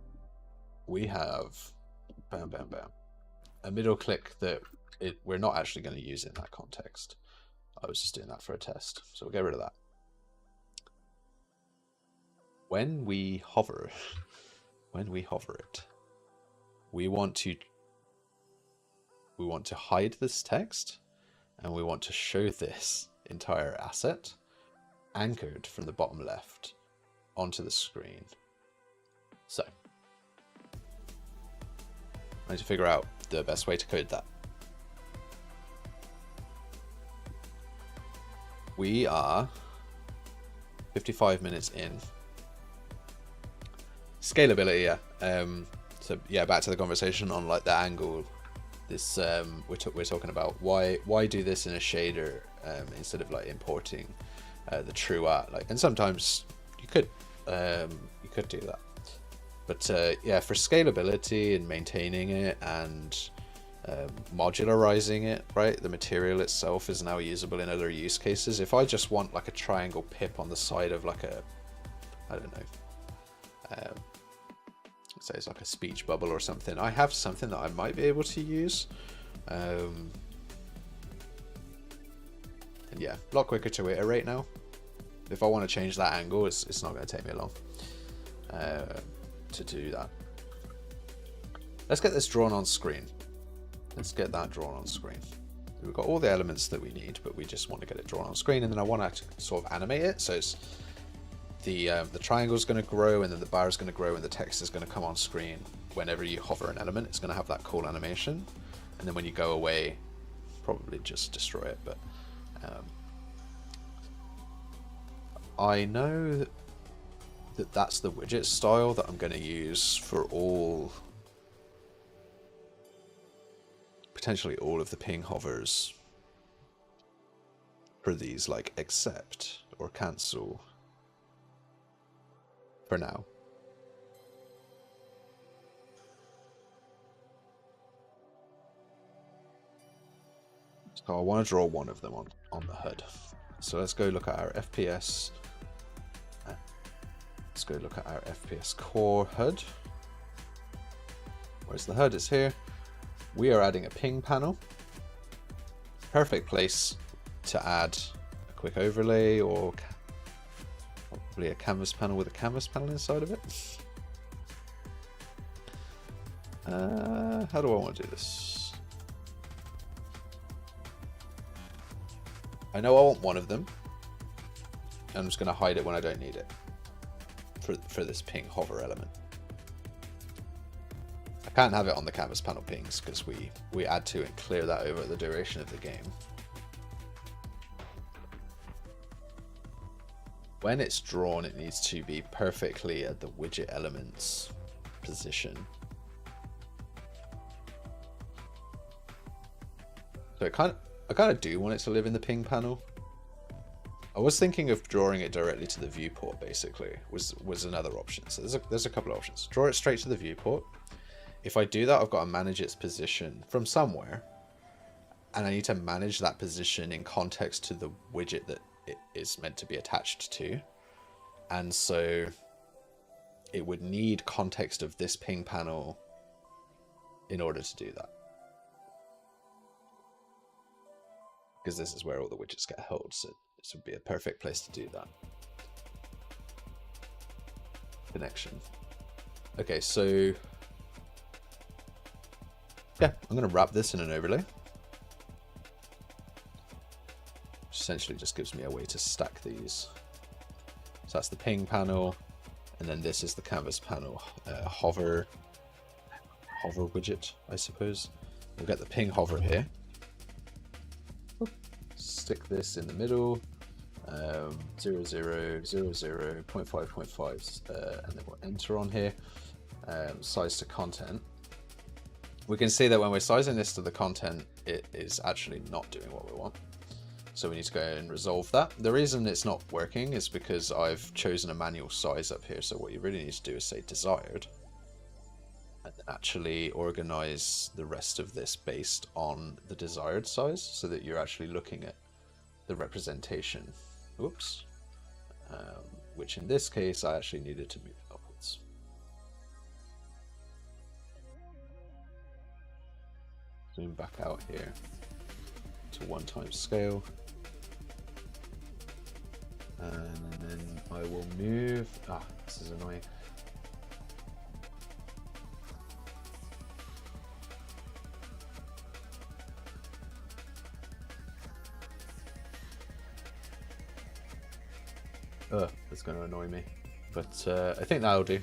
bam bam bam, a middle click that we're not actually going to use in that context. I was just doing that for a test, so we'll get rid of that. When we hover it, we want to hide this text, and we want to show this entire asset anchored from the bottom left onto the screen. So I need to figure out the best way to code that. We are 55 minutes in. Scalability, yeah. So yeah, back to the conversation on like the angle. This we're talking about why do this in a shader instead of like importing the true art. Like, and sometimes you could do that, but yeah, for scalability and maintaining it and modularizing it, right? The material itself is now usable in other use cases. If I just want like a triangle pip on the side of like a, I don't know, say it's like a speech bubble or something, I have something that I might be able to use. And yeah, a lot quicker to iterate now. if I want to change that angle, it's not going to take me long to do that. Let's get this drawn on screen. Let's get that drawn on screen. We've got all the elements that we need, but we just want to get it drawn on screen, and then I want to sort of animate it. So it's the triangle is going to grow, and then the bar is going to grow, and the text is going to come on screen. Whenever you hover an element, it's going to have that cool animation, and then when you go away, probably just destroy it. But I know that that's the widget style that I'm going to use for potentially all of the ping hovers for these, like accept or cancel for now. So I want to draw one of them on the HUD. So let's go look at our FPS. Let's go look at our FPS core HUD. Where's the HUD? It's here. We are adding a ping panel. Perfect place to add a quick overlay, or probably a canvas panel with a canvas panel inside of it. How do I want to do this? I know I want one of them. I'm just going to hide it when I don't need it for this ping hover element. I can't have it on the canvas panel pings because we add to and clear that over the duration of the game. When it's drawn, it needs to be perfectly at the widget element's position. So I kind of do want it to live in the ping panel. I was thinking of drawing it directly to the viewport, basically, was another option. So there's a couple of options. Draw it straight to the viewport. If I do that, I've got to manage its position from somewhere. And I need to manage that position in context to the widget that it is meant to be attached to. And so it would need context of this ping panel in order to do that. Because this is where all the widgets get held, so this would be a perfect place to do that. Connection. Okay, so yeah, I'm going to wrap this in an overlay. Which essentially just gives me a way to stack these. So that's the ping panel, and then this is the canvas panel hover widget, I suppose. We'll get the ping hover here. Stick this in the middle, 0, 0, 0, 0, 0, 0.5, 0.5, and then we'll enter on here, size to content. We can see that when we're sizing this to the content, it is actually not doing what we want. So we need to go and resolve that. The reason it's not working is because I've chosen a manual size up here. So what you really need to do is say desired, and actually organize the rest of this based on the desired size, so that you're actually looking at the representation. Oops. Which in this case, I actually needed to move upwards. Zoom back out here to 1x scale. And then I will move. This is annoying. That's going to annoy me, but I think that'll do.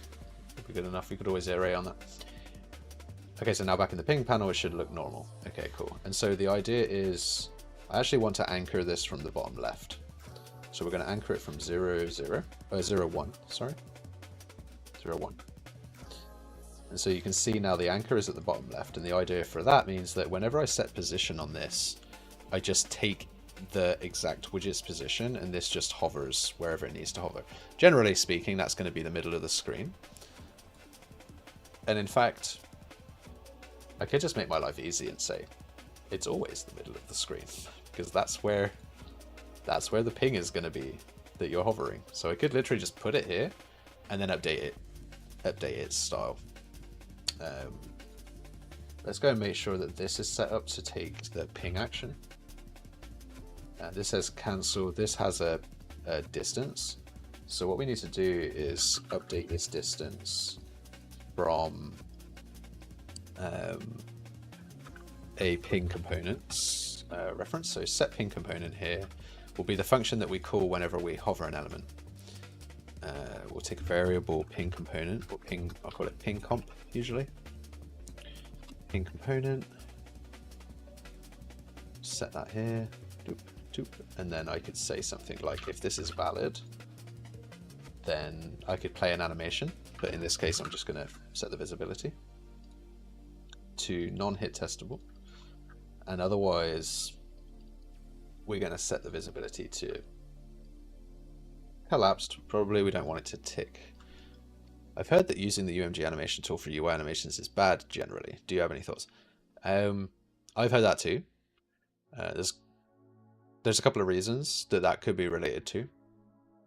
It'll be good enough. We could always array on that. Okay, so now back in the ping panel, it should look normal. Okay, cool. And so the idea is, I actually want to anchor this from the bottom left. So we're going to anchor it from 0, 0, 1, sorry. 0, 1. And so you can see now the anchor is at the bottom left, and the idea for that means that whenever I set position on this, I just take the exact widget's position, and this just hovers wherever it needs to hover. Generally speaking, that's going to be the middle of the screen. And in fact, I could just make my life easy and say it's always the middle of the screen, because that's where the ping is going to be that you're hovering. So I could literally just put it here and then update its style. Let's go and make sure that this is set up to take the ping action. This says cancel. This has a distance. So what we need to do is update this distance from a ping components reference. So set ping component here will be the function that we call whenever we hover an element. We'll take a variable ping component, or ping, I'll call it ping comp usually. Ping component, set that here, doop, doop, and then I could say something like, if this is valid, then I could play an animation, but in this case I'm just going to set the visibility to non-hit testable, and otherwise we're going to set the visibility to collapsed. Probably we don't want it to tick. I've heard that using the UMG animation tool for UI animations is bad generally. Do you have any thoughts? I've heard that too. There's a couple of reasons that could be related to.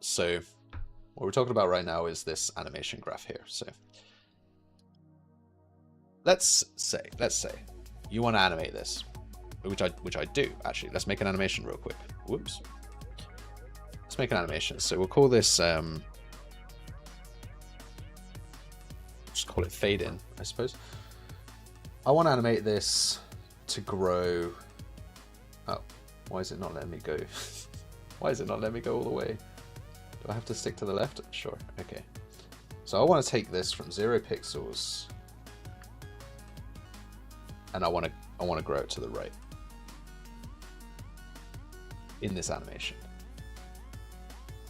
So what we're talking about right now is this animation graph here. So let's say you want to animate this, which I do actually. Let's make an animation real quick. Whoops. Let's make an animation. So we'll call this just call it fade in, I suppose. I want to animate this to grow. Oh, why is it not letting me go? Why is it not letting me go all the way? Do I have to stick to the left? Sure. Okay. So I want to take this from 0 pixels, and I want to grow it to the right in this animation.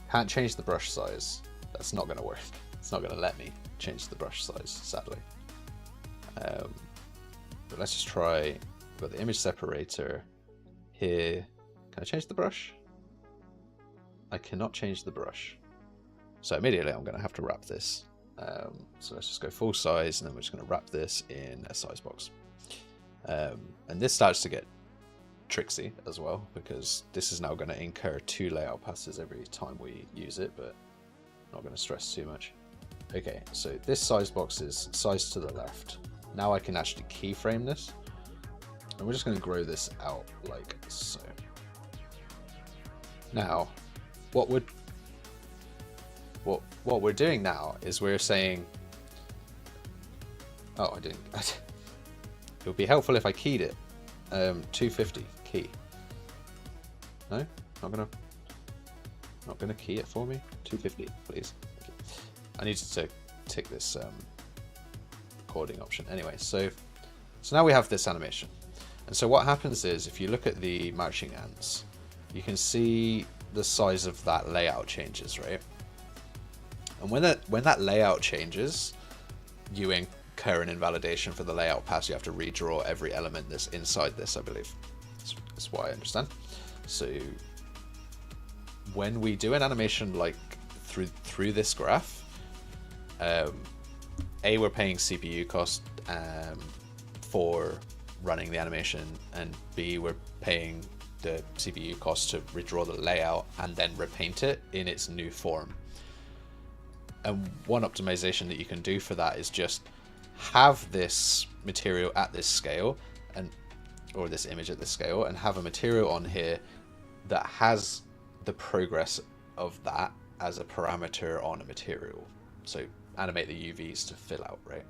Can't change the brush size. That's not going to work. It's not going to let me change the brush size, sadly. But let's just try. We've got the image separator here. Can I change the brush? I cannot change the brush. So immediately I'm going to have to wrap this. So let's just go full size, and then we're just going to wrap this in a size box. And this starts to get tricksy as well, because this is now going to incur 2 layout passes every time we use it, but not going to stress too much. Okay, so this size box is size to the left. Now I can actually keyframe this, and we're just going to grow this out like so. Now what we're doing now is we're saying, oh, I didn't it would be helpful if I keyed it. 250 key. No, not gonna key it for me. 250, please. Okay. I need to tick this recording option. Anyway, so now we have this animation, and so what happens is, if you look at the marching ants, you can see the size of that layout changes, right? And when that layout changes, you incur an invalidation for the layout pass. You have to redraw every element that's inside this, I believe. That's what I understand. So when we do an animation like through this graph, A, we're paying CPU cost for running the animation, and B, we're paying the CPU cost to redraw the layout and then repaint it in its new form. And one optimization that you can do for that is just have this material at this scale, or this image at this scale, and have a material on here that has the progress of that as a parameter on a material. So animate the UVs to fill out, right?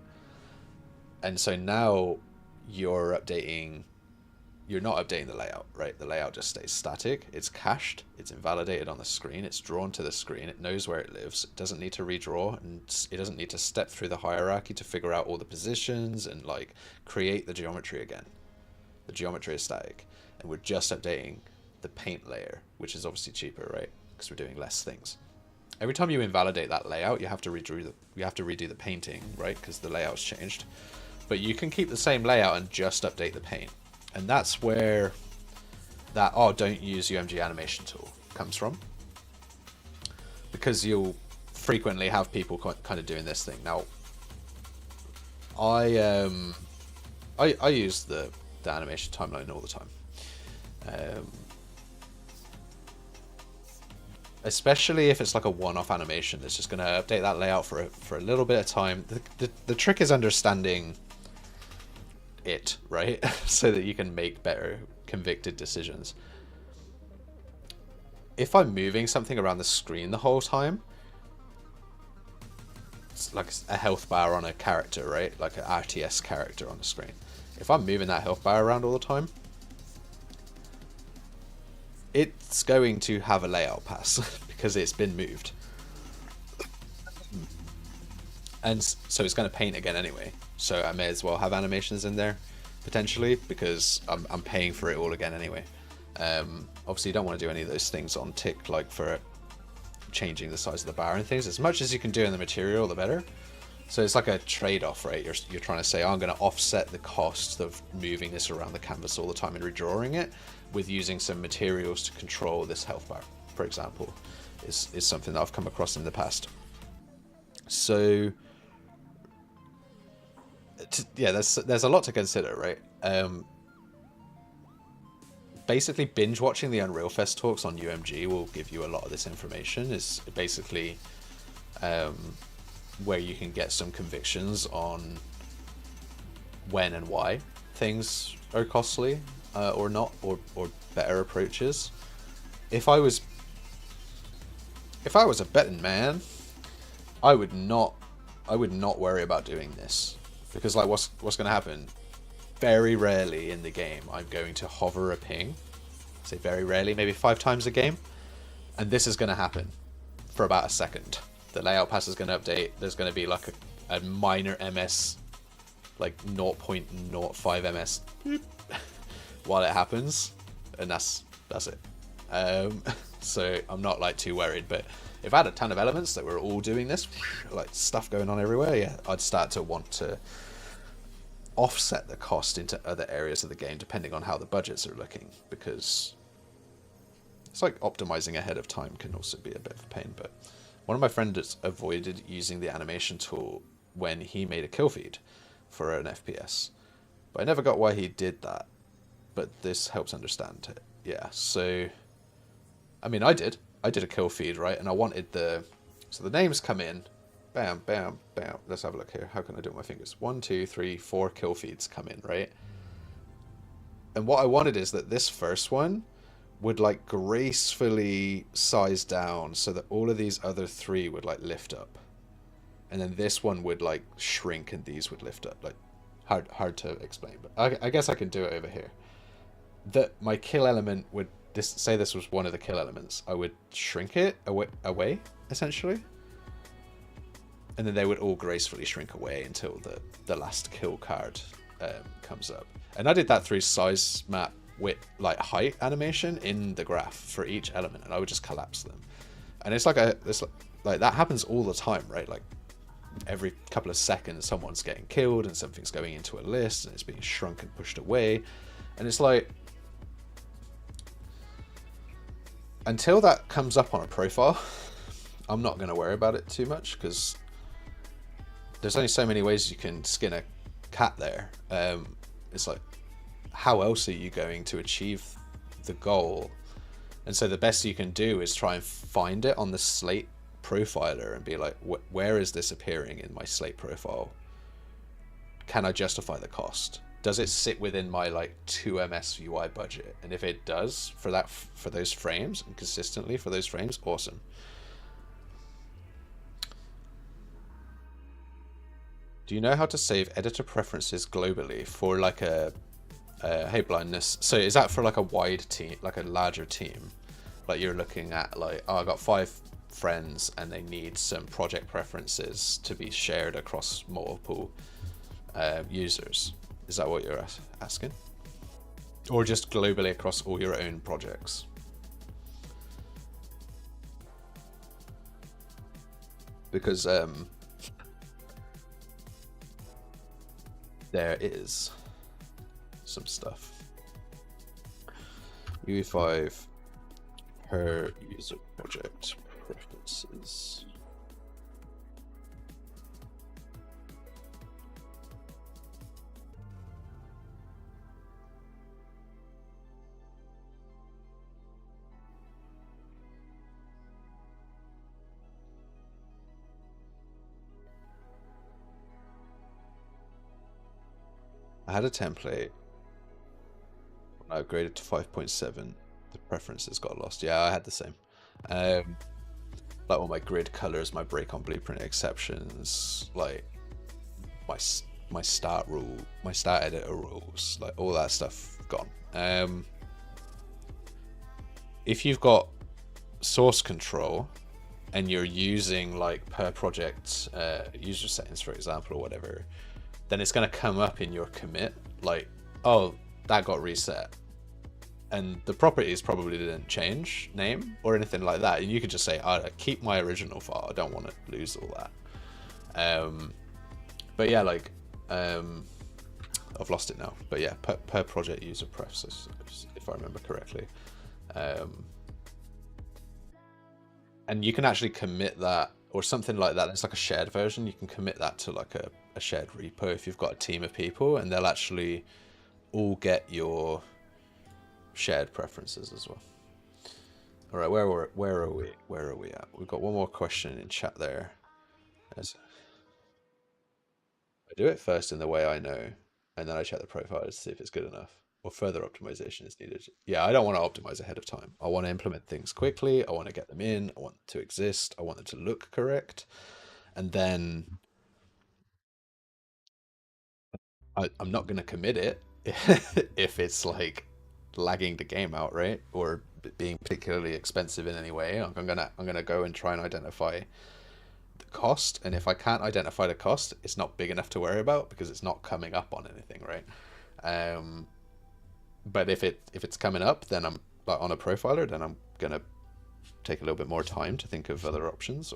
And so now you're not updating the layout, right? The layout just stays static. It's cached, it's invalidated on the screen, it's drawn to the screen, it knows where it lives, it doesn't need to redraw, and it doesn't need to step through the hierarchy to figure out all the positions and like create the geometry again. The geometry is static, and we're just updating the paint layer, which is obviously cheaper, right? Because we're doing less things. Every time you invalidate that layout, you have to redo the painting, right? Because the layout's changed. But you can keep the same layout and just update the paint. And that's where that don't use UMG animation tool comes from. Because you'll frequently have people kind of doing this thing. Now, I use the animation timeline all the time. Especially if it's like a one-off animation that's just going to update that layout for a little bit of time. The trick is understanding it, right? So that you can make better convicted decisions. if I'm moving something around the screen the whole time, it's like a health bar on a character, right? Like an RTS character on the screen. If I'm moving that health bar around all the time, it's going to have a layout pass because it's been moved. And so it's going to paint again anyway. So I may as well have animations in there, potentially, because I'm paying for it all again anyway. Obviously you don't want to do any of those things on tick, like for changing the size of the bar and things. As much as you can do in the material, the better. So it's like a trade-off, right? You're trying to say, oh, I'm going to offset the cost of moving this around the canvas all the time and redrawing it with using some materials to control this health bar, for example, is something that I've come across in the past. So yeah, there's a lot to consider, right? Basically, binge watching the Unreal Fest talks on UMG will give you a lot of this information. Is basically where you can get some convictions on when and why things are costly or not, or better approaches. If I was a betting man, I would not worry about doing this, because like what's going to happen? Very rarely in the game I'm going to hover a ping. Say very rarely, maybe 5 times a game, and this is going to happen for about a second. The layout pass is going to update. There's going to be like a minor MS, like 0.05 ms while it happens, and that's it. So I'm not like too worried, but if I had a ton of elements that were all doing this, like stuff going on everywhere, yeah, I'd start to want to offset the cost into other areas of the game depending on how the budgets are looking, because it's like optimizing ahead of time can also be a bit of a pain. But one of my friends avoided using the animation tool when he made a kill feed for an FPS, but I never got why he did that, but this helps understand it. Yeah, so I mean, I did a kill feed, right? And I wanted so the names come in, bam, bam, bam. Let's have a look here. How can I do it with my fingers? 1, 2, 3, 4 kill feeds come in, right? And what I wanted is that this first one would like gracefully size down so that all of these other 3 would like lift up. And then this one would like shrink and these would lift up. Like hard to explain, but I guess I can do it over here. That my kill element would, say this was one of the kill elements, I would shrink it away essentially. And then they would all gracefully shrink away until the last kill card comes up. And I did that through size map with like height animation in the graph for each element, and I would just collapse them. And it's like like that happens all the time, right? Like every couple of seconds someone's getting killed and something's going into a list and it's being shrunk and pushed away. And it's like, until that comes up on a profile, I'm not going to worry about it too much, because there's only so many ways you can skin a cat there. It's like, how else are you going to achieve the goal? And so the best you can do is try and find it on the slate profiler and be like, where is this appearing in my slate profile? Can I justify the cost? Does it sit within my like 2 ms UI budget? And if it does, for those frames and consistently for those frames, awesome. Do you know how to save editor preferences globally for like a hey blindness? So is that for like a wide team, like a larger team? Like you're looking at like, oh, I got 5 friends and they need some project preferences to be shared across multiple users. Is that what you're asking? Or just globally across all your own projects? Because there is some stuff. UE5 per user project preferences. I had a template. When I upgraded to 5.7, the preferences got lost. Yeah, I had the same. Like all my grid colors, my break on blueprint exceptions, like my start rule, my start editor rules, like all that stuff gone. If you've got source control and you're using like per project user settings, for example, or whatever, then it's going to come up in your commit like, oh, that got reset. And the properties probably didn't change name or anything like that. And you could just say, oh, keep my original file. I don't want to lose all that. But yeah, like, I've lost it now. But yeah, per project user prefs, if I remember correctly. And you can actually commit that or something like that. It's like a shared version. You can commit that to like a shared repo if you've got a team of people, and they'll actually all get your shared preferences as well. All right, where are we at? We've got one more question in chat there. I do it first in the way I know, and then I check the profile to see if it's good enough, or further optimization is needed. Yeah, I don't want to optimize ahead of time. I want to implement things quickly. I want to get them in. I want them to exist. I want them to look correct, and then I'm not going to commit it if it's like lagging the game out, right? Or being particularly expensive in any way. I'm gonna go and try and identify the cost, and if I can't identify the cost, it's not big enough to worry about because it's not coming up on anything, right? But if it's coming up, then I'm like on a profiler, then I'm gonna take a little bit more time to think of other options,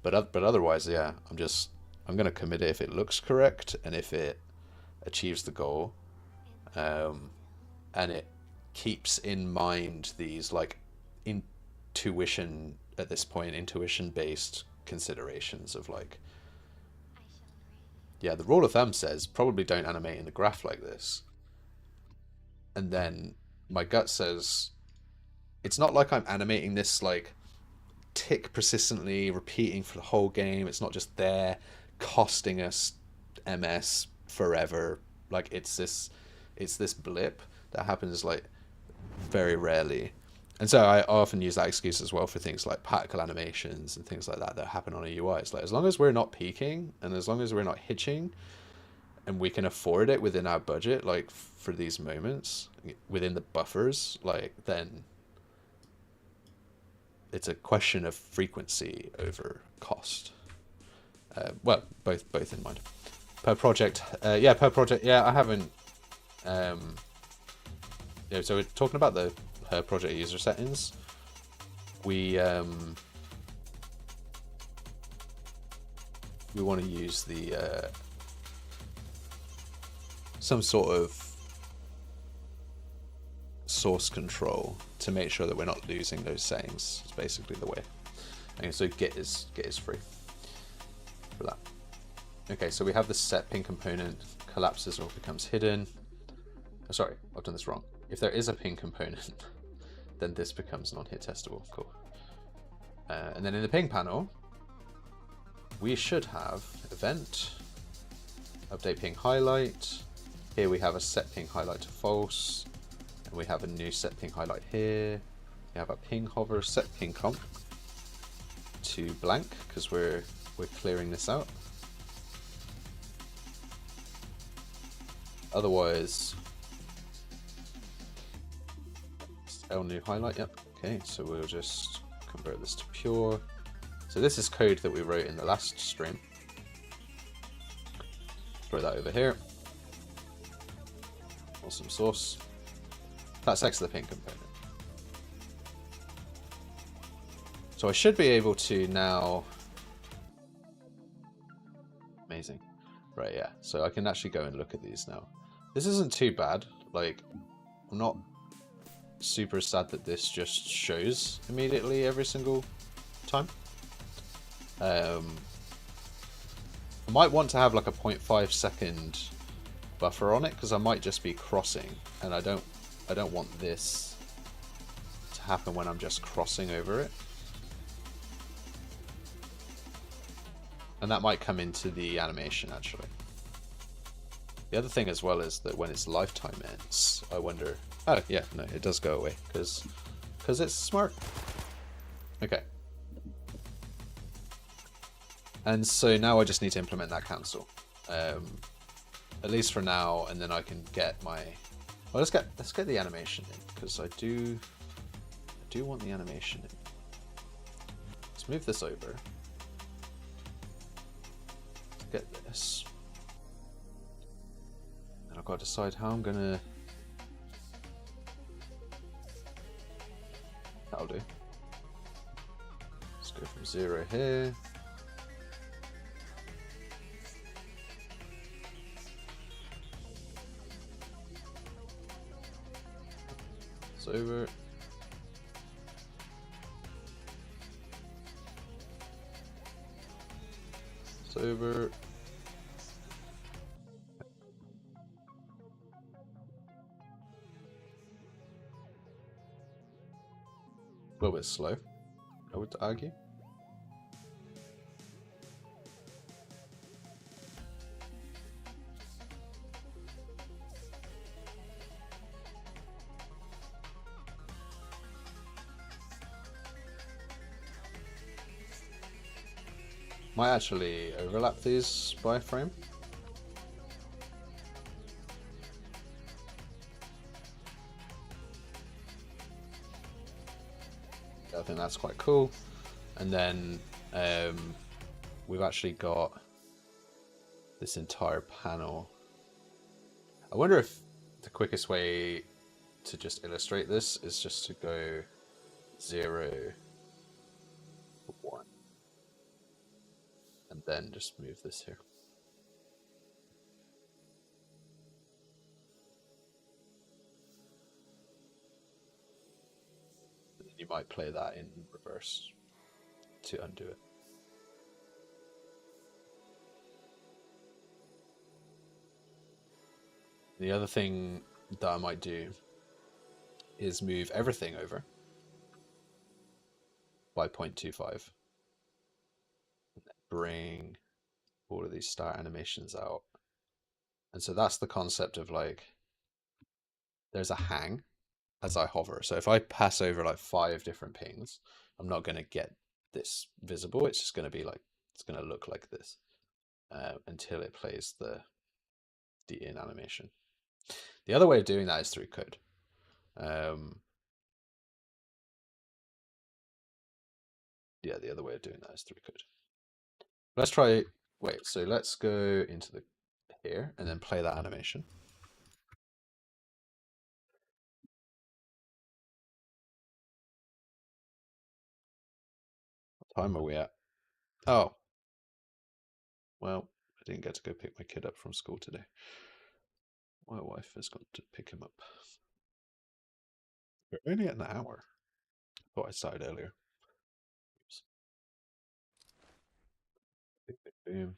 but otherwise, yeah, I'm gonna commit it if it looks correct and if it achieves the goal, and it keeps in mind these like intuition at this point, intuition based considerations of like, yeah, the rule of thumb says probably don't animate in the graph like this, and then my gut says it's not like I'm animating this like tick persistently repeating for the whole game. It's not just there costing us ms forever. Like it's this blip that happens like very rarely, and so I often use that excuse as well for things like particle animations and things like that happen on a UI. It's like, as long as we're not peaking and as long as we're not hitching and we can afford it within our budget, like for these moments within the buffers, like then it's a question of frequency over cost. Well, both in mind. Per project, yeah, per project, yeah. I haven't. Yeah, so we're talking about the per project user settings. We want to use the some sort of source control to make sure that we're not losing those settings. It's basically the way. Okay, so get is free for that. Okay, so we have the set ping component collapses or becomes hidden. Oh, sorry, I've done this wrong. If there is a ping component, then this becomes non-hit testable. Cool. And then in the ping panel, we should have event, update ping highlight. Here we have a set ping highlight to false, and we have a new set ping highlight here. We have a ping hover set ping comp to blank because we're clearing this out. Otherwise, L new highlight, yep. Okay, so we'll just convert this to pure. So this is code that we wrote in the last stream. Throw that over here. Awesome source. That's next to the ping component. So I should be able to now. Amazing. Right, yeah. So I can actually go and look at these now. This isn't too bad. Like, I'm not super sad that this just shows immediately every single time. I might want to have like a 0.5 second buffer on it because I might just be crossing, and I don't want this to happen when I'm just crossing over it. And that might come into the animation actually. The other thing as well is that when its lifetime ends, I wonder. Oh yeah, no, it does go away because it's smart. Okay. And so now I just need to implement that cancel, at least for now, and then I can get my. Well, let's get the animation in, because I do want the animation in. Let's move this over. Let's get this, and I've got to decide how I'm gonna. That'll do. Let's go from 0 here. It's over. It's over. A little bit slow, I would argue. Might actually overlap these by frame. I think that's quite cool. And then we've actually got this entire panel. I wonder if the quickest way to just illustrate this is just to go 0, 1, and then just move this here. You might play that in reverse to undo it. The other thing that I might do is move everything over by 0.25 and then bring all of these start animations out. And so that's the concept of like, there's a hang as I hover. So if I pass over like 5 different pings, I'm not going to get this visible. It's just going to be like, it's going to look like this until it plays the in animation. The other way of doing that is through code. Yeah, the other way of doing that is through code. Let's try, wait, so let's go into the here and then play that animation. What time are we at? Oh, well, I didn't get to go pick my kid up from school today. My wife has got to pick him up. We're only at an hour. I thought I started earlier. Oops. Boom.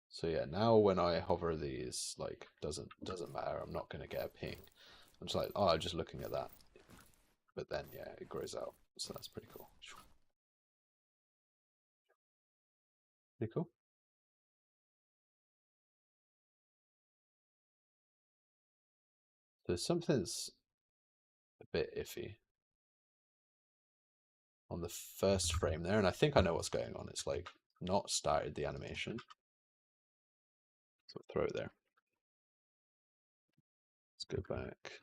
So yeah, now when I hover these, like, doesn't matter. I'm not going to get a ping. I'm just like, oh, I'm just looking at that. But then, yeah, it grows out. So that's pretty cool. Pretty cool. So something's a bit iffy on the first frame there, and I think I know what's going on. It's like not started the animation. So throw it there. Let's go back,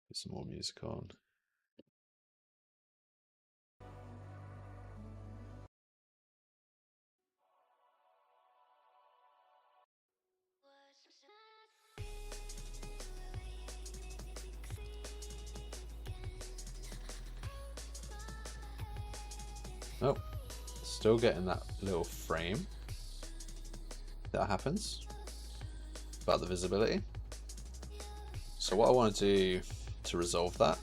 get some more music on. Oh, still getting that little frame that happens about the visibility. So what I want to do to resolve that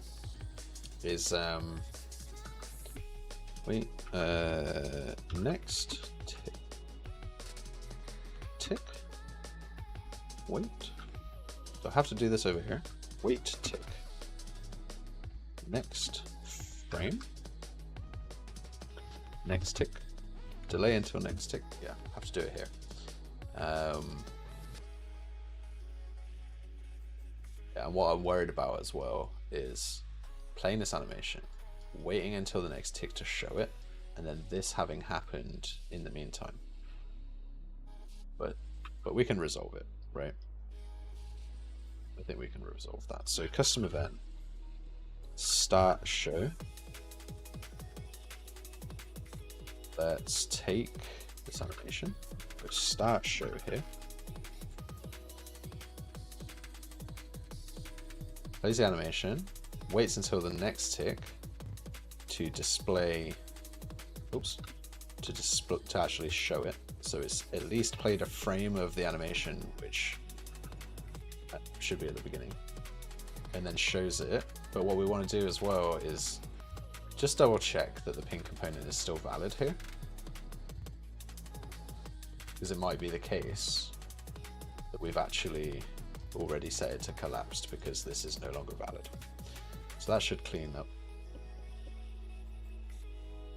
is next tick, wait. So I have to do this over here. Wait tick. Next frame. Next tick. Delay until next tick. Yeah, I have to do it here. Yeah, and what I'm worried about as well is playing this animation, waiting until the next tick to show it, and then this having happened in the meantime. But we can resolve it, right? I think we can resolve that. So custom event, start show. Let's take this animation, go start show here. Plays the animation, waits until the next tick to display, to actually show it. So it's at least played a frame of the animation, which should be at the beginning, and then shows it. But what we want to do as well is just double check that the ping component is still valid here, because it might be the case that we've actually already set it to collapsed because this is no longer valid. So that should clean up.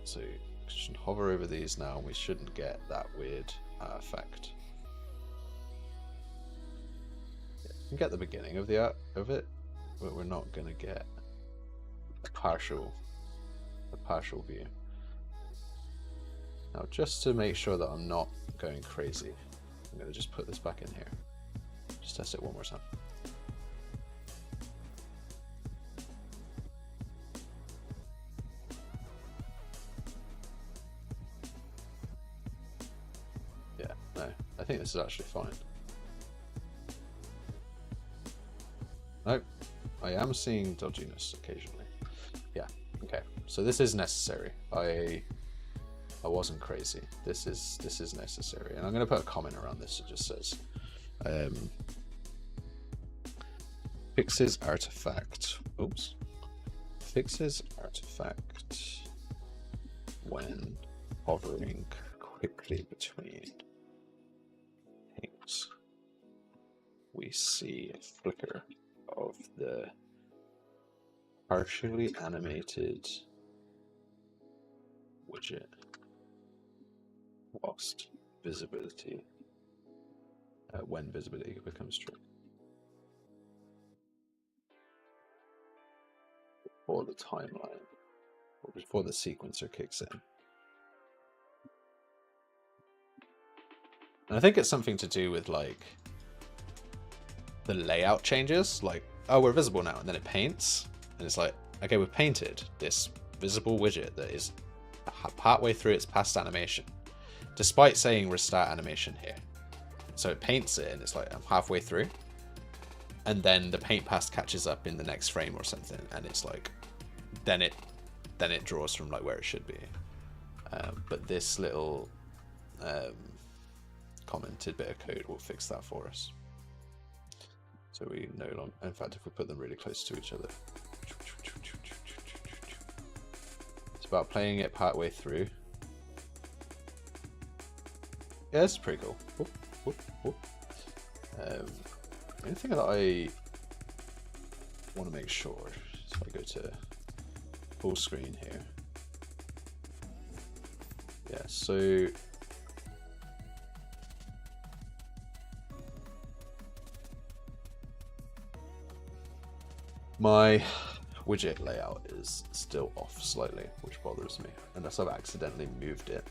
So we should hover over these now, and we shouldn't get that weird effect. Yeah, we can get the beginning of the of it, but we're not going to get a partial view. Now, just to make sure that I'm not going crazy, I'm going to just put this back in here. Just test it one more time. Yeah, no, I think this is actually fine. Nope, I am seeing dodginess occasionally. Yeah, okay, so this is necessary. I wasn't crazy. This is necessary, and I'm going to put a comment around this. It just says fixes artifact. Oops. Fixes artifact when hovering quickly between things. We see a flicker of the partially animated widget whilst visibility, when visibility becomes true. Before the timeline, or before the sequencer kicks in. And I think it's something to do with like the layout changes, like, oh, we're visible now, and then it paints, and it's like, okay, we've painted this visible widget that is partway through its past animation, despite saying restart animation here. So it paints it, and it's like, I'm halfway through, and then the paint pass catches up in the next frame or something, and it's like, then it draws from like where it should be. But this little commented bit of code will fix that for us. So we no longer, in fact, if we put them really close to each other, it's about playing it part way through. Yeah, it's pretty cool. The only thing that I want to make sure, so I go to full screen here. Yeah, so my widget layout is still off slightly, which bothers me, unless I've accidentally moved it.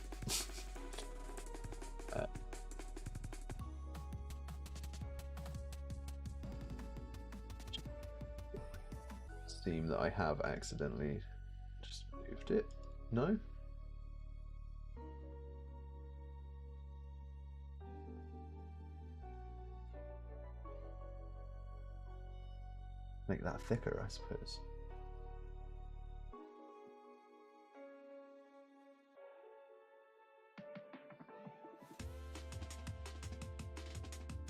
Seem that I have accidentally just moved it. No? Make that thicker, I suppose.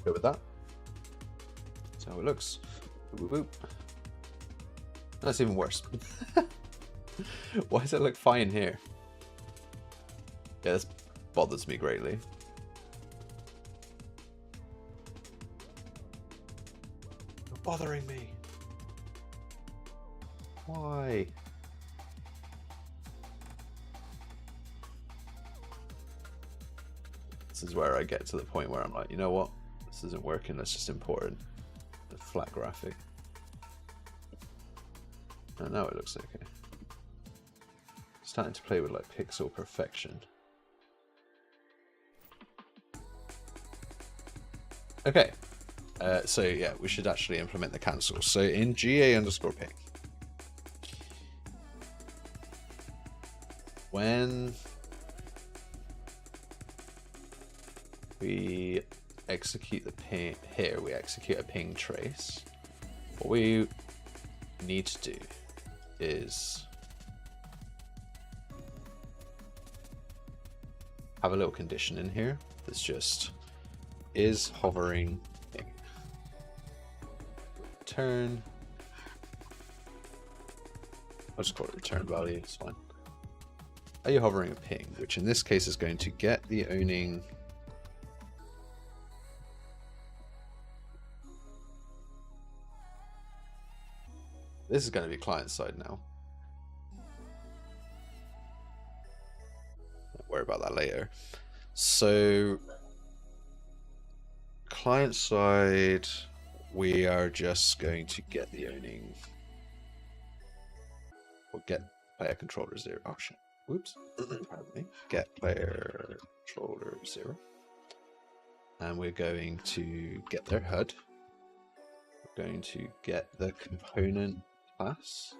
Go with that. That's how it looks. Boop, boop, boop. That's even worse. Why does it look fine here? Yeah, this bothers me greatly. You're bothering me. Why? This is where I get to the point where I'm like, you know what? This isn't working. Let's just import a flat graphic. And now it looks okay. starting to play with like pixel perfection. Okay, so yeah, we should actually implement the cancel. So in GA_ping, when we execute the ping here, we execute a ping trace. What we need to do is have a little condition in here that's just is hovering ping. Return. I'll just call it return value, it's fine. Are you hovering a ping, which in this case is going to get the owning this is going to be client side now. Don't worry about that later. So client side, we are just going to get the owning. We'll get player controller 0. Oh shit. Whoops. Pardon me. Get player controller 0. And we're going to get their HUD. We're going to get the component class.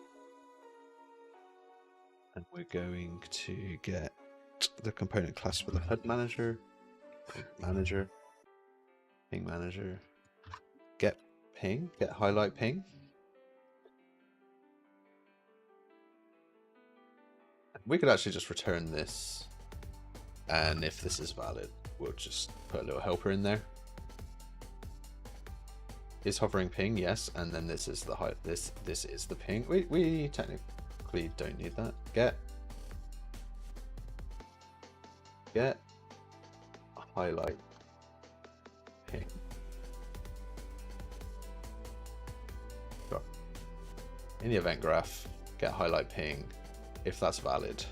And we're going to get the component class for the HUD manager. Manager. Ping manager. Get ping. Get highlight ping. We could actually just return this, and if this is valid, we'll just put a little helper in there. Is hovering ping? Yes, and then this is the this is the ping. We technically don't need that. Get highlight ping. Sure. In the event graph, get highlight ping. If that's valid,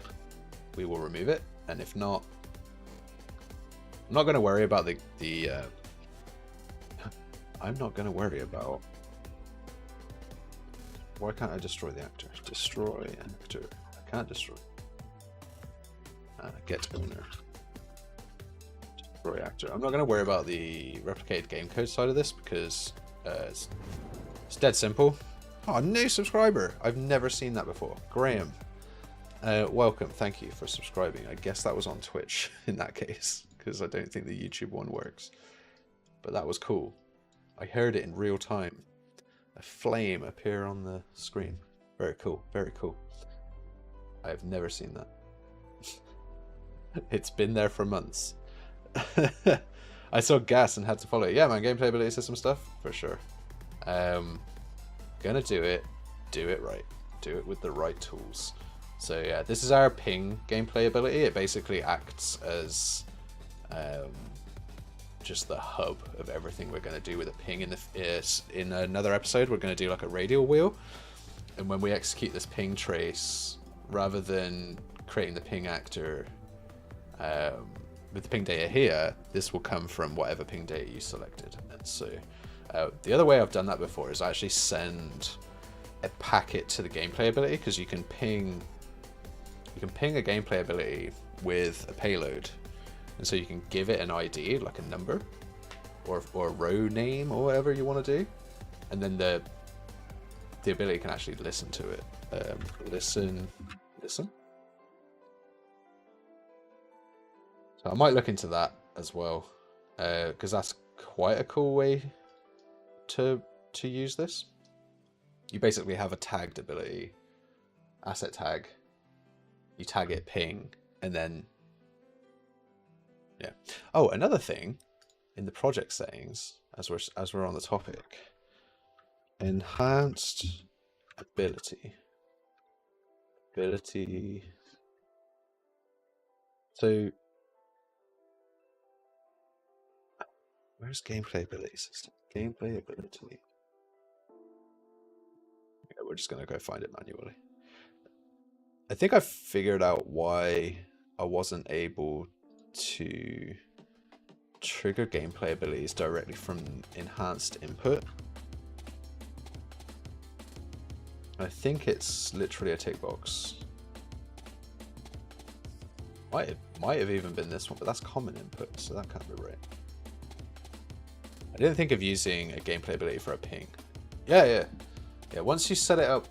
we will remove it, and if not, I'm not going to worry about the I'm not going to worry about. Why can't I destroy the actor? Destroy actor. I can't destroy. Get owner. Destroy actor. I'm not going to worry about the replicated game code side of this because it's dead simple. Oh, new subscriber! I've never seen that before. Graham. Welcome, thank you for subscribing. I guess that was on Twitch in that case, because I don't think the YouTube one works. But that was cool. I heard it in real time. A flame appear on the screen. Very cool, very cool. I've never seen that. It's been there for months. I saw gas and had to follow it. Yeah man, gameplay ability system stuff, for sure. Gonna do it right. Do it with the right tools. So yeah, this is our ping gameplay ability. It basically acts as just the hub of everything we're going to do with a ping. In another episode, we're going to do like a radial wheel. And when we execute this ping trace, rather than creating the ping actor with the ping data here, this will come from whatever ping data you selected. And so the other way I've done that before is actually send a packet to the gameplay ability, because you can ping a gameplay ability with a payload, and so you can give it an ID, like a number or a row name or whatever you want to do, and then the ability can actually listen to it. Listen. So I might look into that as well, because that's quite a cool way to use this. You basically have a tagged ability, asset tag. You tag it ping, and then yeah. Oh, another thing in the project settings, as we're on the topic, enhanced ability. So where's gameplay ability system? Gameplay ability. Yeah, we're just gonna go find it manually. I think I figured out why I wasn't able to trigger gameplay abilities directly from enhanced input. I think it's literally a tick box. Might have even been this one, but that's common input, so that can't be right. I didn't think of using a gameplay ability for a ping. Yeah. Once you set it up,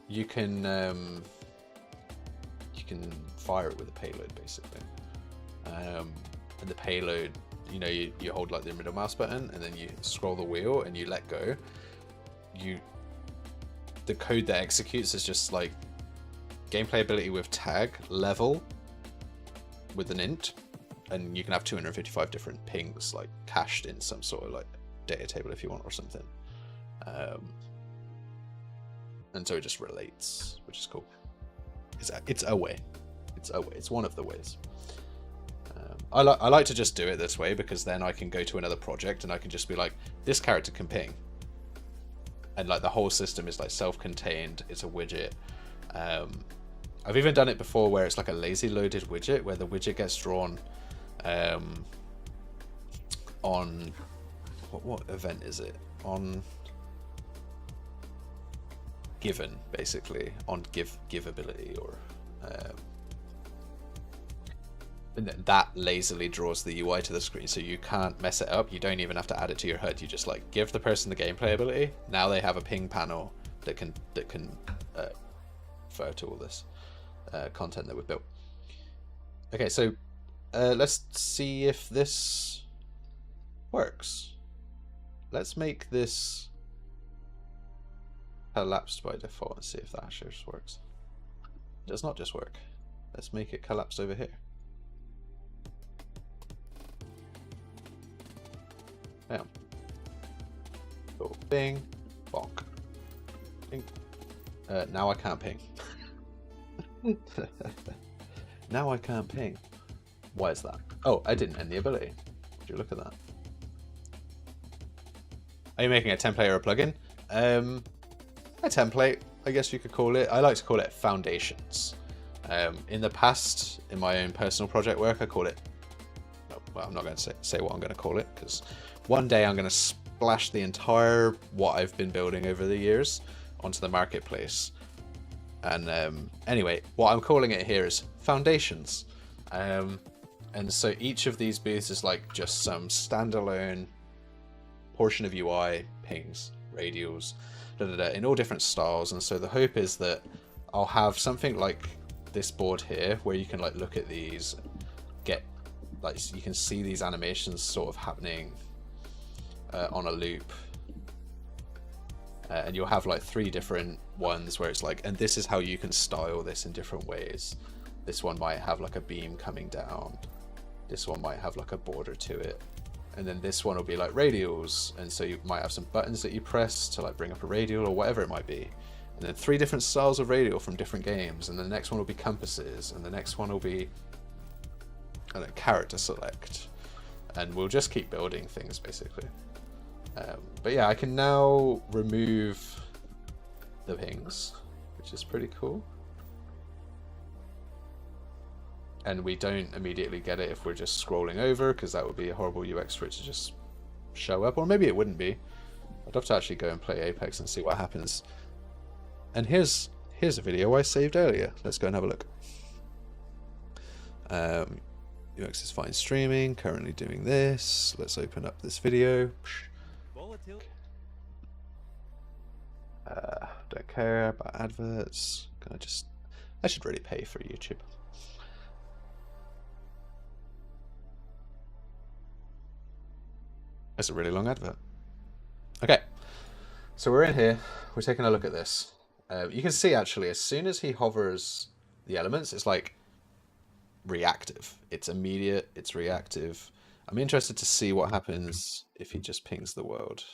you can fire it with a payload basically. And the payload, you know, you hold like the middle mouse button and then you scroll the wheel and you let go. The code that executes is just like gameplay ability with tag level with an int, and you can have 255 different pings like cached in some sort of like data table if you want or something. And so it just relates, which is cool. It's a way. It's one of the ways. I like to just do it this way because then I can go to another project and I can just be like, this character can ping, and like the whole system is like self-contained. It's a widget. I've even done it before where it's like a lazy loaded widget where the widget gets drawn on what event is it? On given, basically, on give ability, or and that lazily draws the UI to the screen, so you can't mess it up. You don't even have to add it to your HUD. You just like give the person the gameplay ability. Now they have a ping panel that can refer to all this content that we've built. Okay, so let's see if this works. Let's make this collapsed by default and see if that actually just works. It does not just work. Let's make it collapsed over here. Bam. So bing, bonk. Bing. Now I can't ping. Now I can't ping. Why is that? Oh, I didn't end the ability. Would you look at that? Are you making a template or a plugin? A template, I guess you could call it. I like to call it foundations. In the past, in my own personal project work, I call it... well, I'm not going to say what I'm going to call it, because one day I'm going to splash the entire what I've been building over the years onto the marketplace. And anyway, what I'm calling it here is foundations. And so each of these booths is like just some standalone portion of UI, pings, radials, in all different styles. And so the hope is that I'll have something like this board here where you can like look at these, get like, you can see these animations sort of happening on a loop. And you'll have like 3 different ones where it's like, and this is how you can style this in different ways. This one might have like a beam coming down. This one might have like a border to it. And then this one will be like radials. And so you might have some buttons that you press to like bring up a radial or whatever it might be. And then 3 different styles of radial from different games. And the next one will be compasses. And the next one will be, I don't know, character select. And we'll just keep building things basically. But yeah, I can now remove the pings, which is pretty cool. And we don't immediately get it if we're just scrolling over, because that would be a horrible UX for it to just show up. Or maybe it wouldn't be. I'd love to actually go and play Apex and see what happens. And here's a video I saved earlier. Let's go and have a look. UX is fine streaming, currently doing this. Let's open up this video. Don't care about adverts. I should really pay for YouTube. That's a really long advert. Okay, so we're in here. We're taking a look at this. You can see actually, as soon as he hovers the elements, it's like reactive. It's immediate. It's reactive. I'm interested to see what happens if he just pings the world.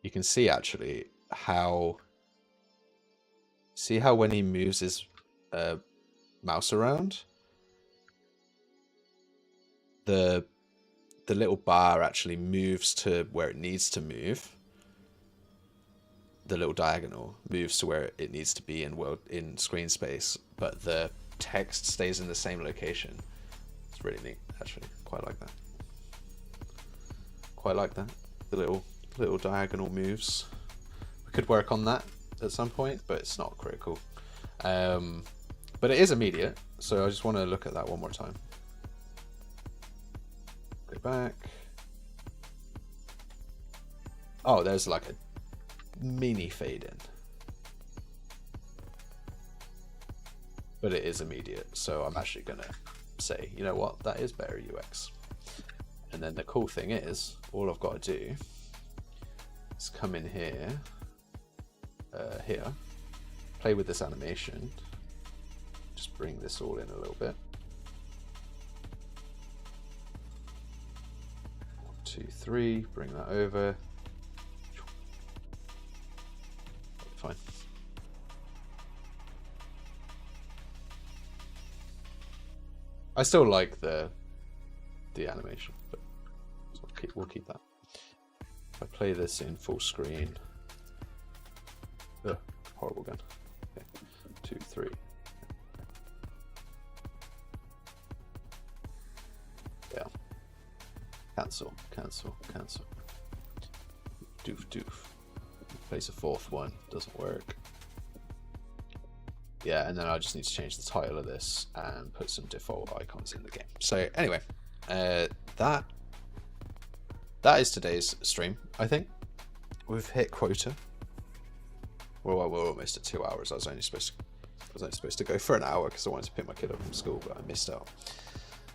You can see actually how... See how when he moves his mouse around, the little bar actually moves to where it needs to move. The little diagonal moves to where it needs to be in screen space, but the text stays in the same location. It's really neat, actually. Quite like that. Quite like that. The little diagonal moves. We could work on that. at some point, but it's not critical. But it is immediate, so I just want to look at that one more time. Go back. Oh, there's like a mini fade in. But it is immediate, so I'm actually going to say, you know what, that is better UX. And then the cool thing is, all I've got to do is come in here, play with this animation, just bring this all in a little bit. 1, 2, 3, bring that over. Fine. I still like the animation, but we'll keep that. If I play this in full screen, horrible gun. Okay. 2, 3. Yeah. Cancel, cancel, cancel. Doof, doof. Place a 4th one, doesn't work. Yeah, and then I just need to change the title of this and put some default icons in the game. So anyway, that is today's stream. I think we've hit quota. Well, we're almost at 2 hours. I was only supposed to go for an hour because I wanted to pick my kid up from school, but I missed out.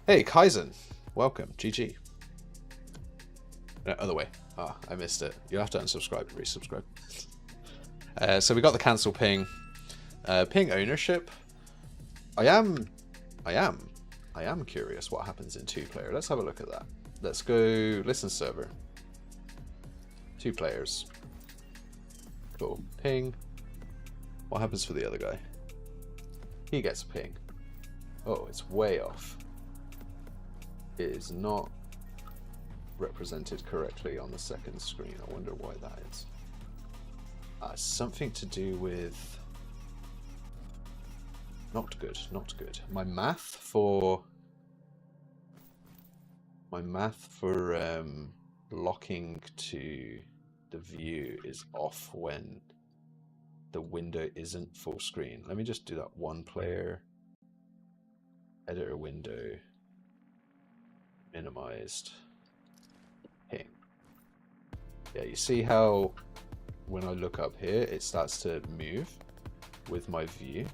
Hey, Kaizen, welcome. GG. No, other way. Ah, I missed it. You'll have to unsubscribe and resubscribe. So we got the cancel ping. Ping ownership. I am curious what happens in 2-player. Let's have a look at that. Let's go listen server. 2 players. Cool. Ping. What happens for the other guy? He gets a ping. Oh, it's way off. It is not represented correctly on the second screen. I wonder why that is. Something to do with... Not good, not good. My math for locking to the view is off when the window isn't full screen. Let me just do that 1-player editor window minimized ping. Yeah, you see how when I look up here it starts to move with my view.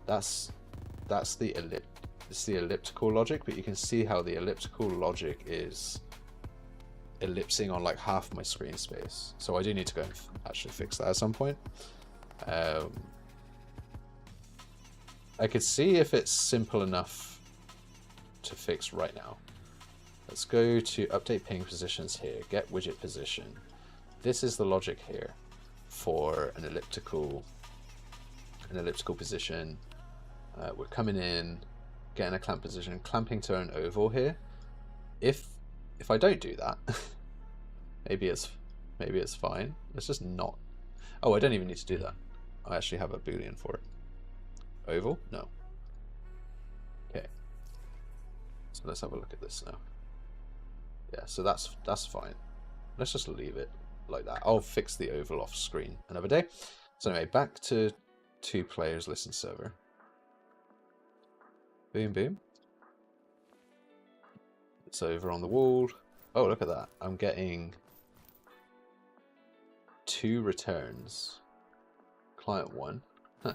That's the elliptical logic, but you can see how the elliptical logic is ellipsing on like half my screen space. So I do need to go and actually fix that at some point. I could see if it's simple enough to fix right now. Let's go to update ping positions here, get widget position. This is the logic here for an elliptical position. We're coming in, getting a clamp position, clamping to an oval here. If I don't do that, maybe it's fine. Let's just not. Oh, I don't even need to do that. I actually have a boolean for it. Oval? No. Okay. So let's have a look at this now. Yeah, so that's fine. Let's just leave it like that. I'll fix the oval off screen another day. So anyway, back to 2 players listen server. Boom, boom. It's over on the wall. Oh, look at that. I'm getting 2 returns. Client 1. Huh.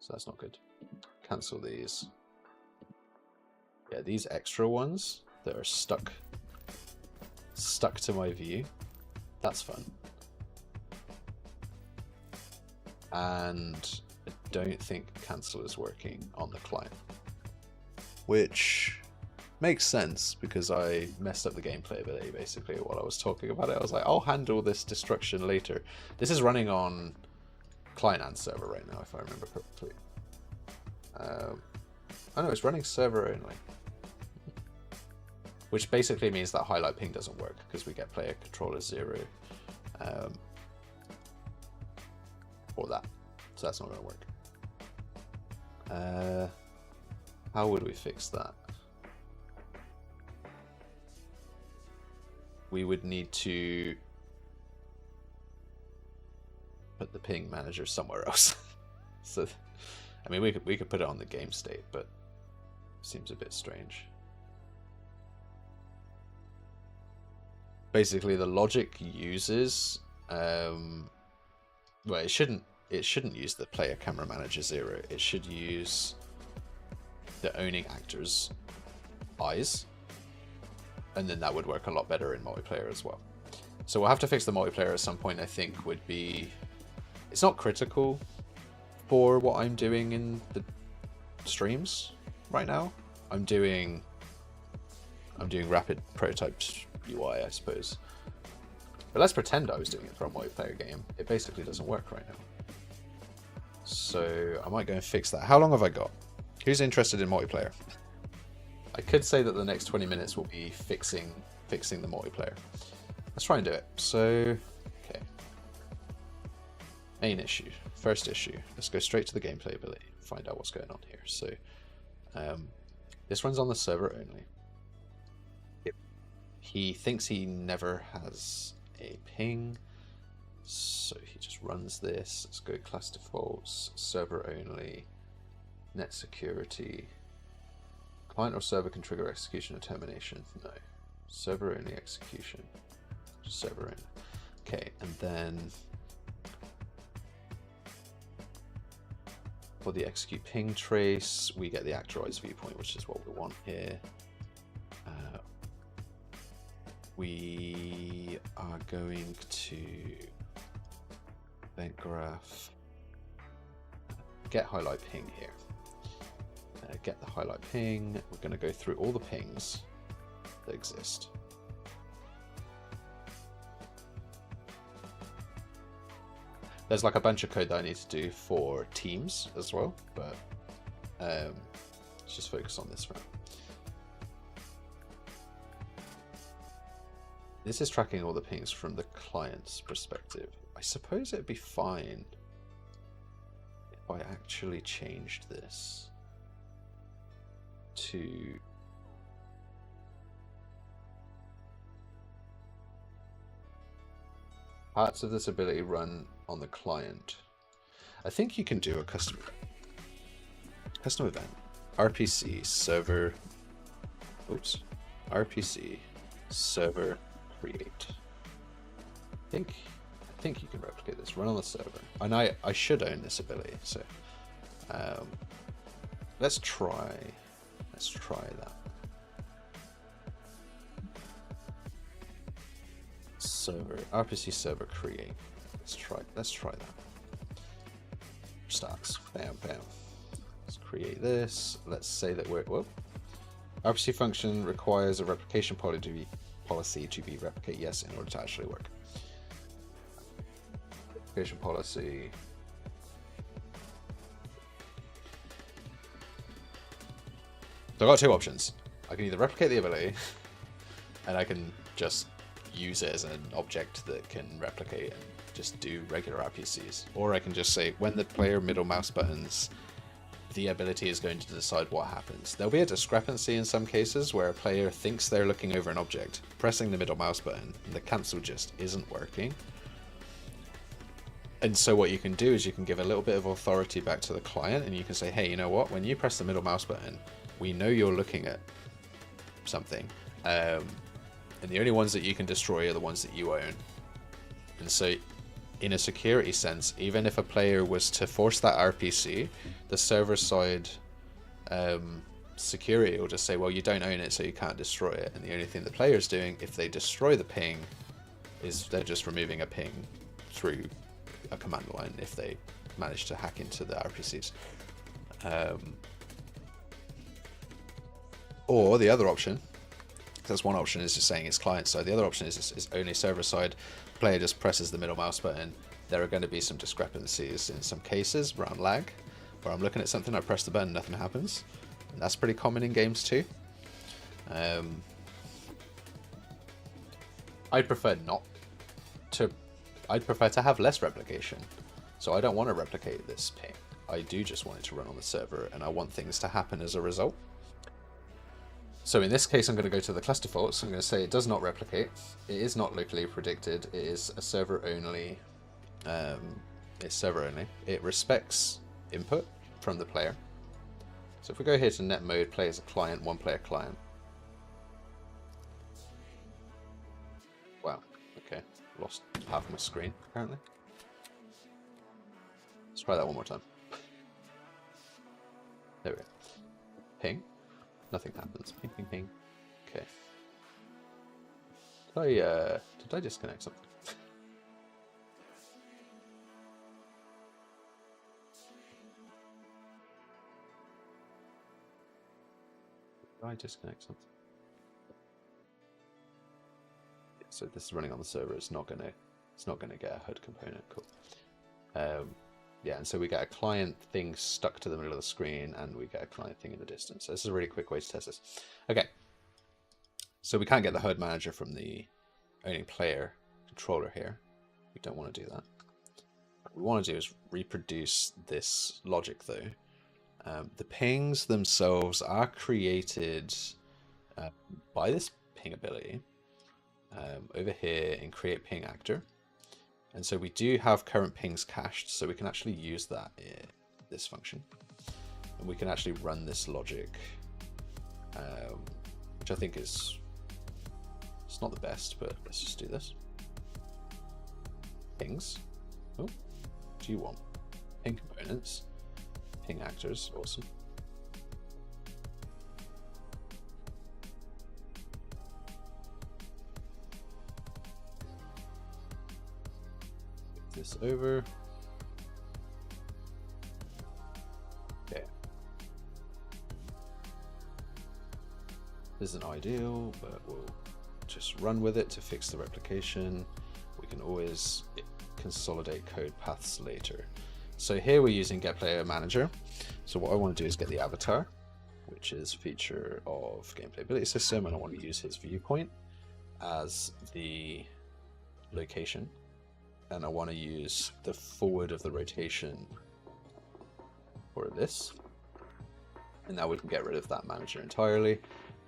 So that's not good. Cancel these. Yeah, these extra ones that are stuck to my view. That's fun. And I don't think cancel is working on the client. Which makes sense because I messed up the gameplay a bit basically while I was talking about it. I was like, I'll handle this destruction later. This is running on client and server right now, if I remember correctly. Oh no, it's running server only. Which basically means that highlight ping doesn't work because we get player controller 0 for that. So that's not going to work. How would we fix that? We would need to put the ping manager somewhere else. So, I mean, we could put it on the game state, but it seems a bit strange. Basically, the logic uses, well, it shouldn't use the player camera manager 0. It should use the owning actor's eyes, and then that would work a lot better in multiplayer as well. So we'll have to fix the multiplayer at some point. I think would be, it's not critical for what I'm doing in the streams right now. I'm doing rapid prototyped UI, I suppose. But let's pretend I was doing it for a multiplayer game. It basically doesn't work right now. So I might go and fix that. How long have I got? Who's interested in multiplayer? I could say that the next 20 minutes will be fixing the multiplayer. Let's try and do it. So, okay. Main issue. First issue. Let's go straight to the gameplay ability. Find out what's going on here. So, this runs on the server only. He thinks he never has a ping, so he just runs this. Let's go class defaults, server only, net security. Client or server can trigger execution or termination. No. Server only execution. Just server only. Okay, and then for the execute ping trace, we get the actorized viewpoint, which is what we want here. We are going to event graph, get highlight ping here. Get the highlight ping. We're going to go through all the pings that exist. There's like a bunch of code that I need to do for teams as well, but let's just focus on this round. This is tracking all the pings from the client's perspective. I suppose it'd be fine if I actually changed this to parts of this ability run on the client. I think you can do a custom event. RPC server, oops, RPC server create. I think you can replicate this. Run on the server, and I should own this ability. So let's try that. Server RPC server create. Let's try that. Starts. Bam bam. Let's create this. Let's say that we're RPC function requires a replication policy to be replicate yes in order to actually work. Replication policy. So I've got two options. I can either replicate the ability and I can just use it as an object that can replicate and just do regular RPCs, or I can just say when the player middle mouse buttons, the ability is going to decide what happens. There'll be a discrepancy in some cases where a player thinks they're looking over an object, pressing the middle mouse button, and the cancel just isn't working. And so what you can do is you can give a little bit of authority back to the client, and you can say, hey, you know what, when you press the middle mouse button, we know you're looking at something, and the only ones that you can destroy are the ones that you own. And so in a security sense, even if a player was to force that RPC, the server side security will just say, well, you don't own it, so you can't destroy it. And the only thing the player's doing, if they destroy the ping, is they're just removing a ping through a command line if they manage to hack into the RPCs. Or the other option, that's one option, is just saying it's client side. The other option is only server side. Player just presses the middle mouse button. There are going to be some discrepancies in some cases around lag, where I'm looking at something, I press the button, nothing happens. And that's pretty common in games too. I'd prefer to have less replication. So I don't want to replicate this ping. I do just want it to run on the server, and I want things to happen as a result. So in this case, I'm going to go to the class defaults. I'm going to say it does not replicate. It is not locally predicted. It is a server only It's server only. It respects input from the player. So if we go here to net mode, play as a client, one player client. Wow, okay. Lost half my screen, apparently. Let's try that one more time. There we go. Ping. Nothing happens. Ping, ping, ping. Okay. Did I disconnect something? Did I disconnect something? Yeah, so this is running on the server. It's not gonna get a HUD component. Cool. Yeah, and so we get a client thing stuck to the middle of the screen, and we get a client thing in the distance. So this is a really quick way to test this. Okay. So we can't get the HUD manager from the owning player controller here. We don't want to do that. What we want to do is reproduce this logic though. The pings themselves are created by this ping ability over here in create ping actor. And so we do have current pings cached, so we can actually use that in this function. And we can actually run this logic, which I think is, it's not the best, but let's just do this. Pings. Oh, what do you want? Ping components. Ping actors. Awesome. This over. Okay. This isn't ideal, but we'll just run with it to fix the replication. We can always consolidate code paths later. So here we're using get player manager. So what I want to do is get the avatar, which is a feature of gameplay ability system, and I want to use his viewpoint as the location. And I want to use the forward of the rotation for this. And now we can get rid of that manager entirely.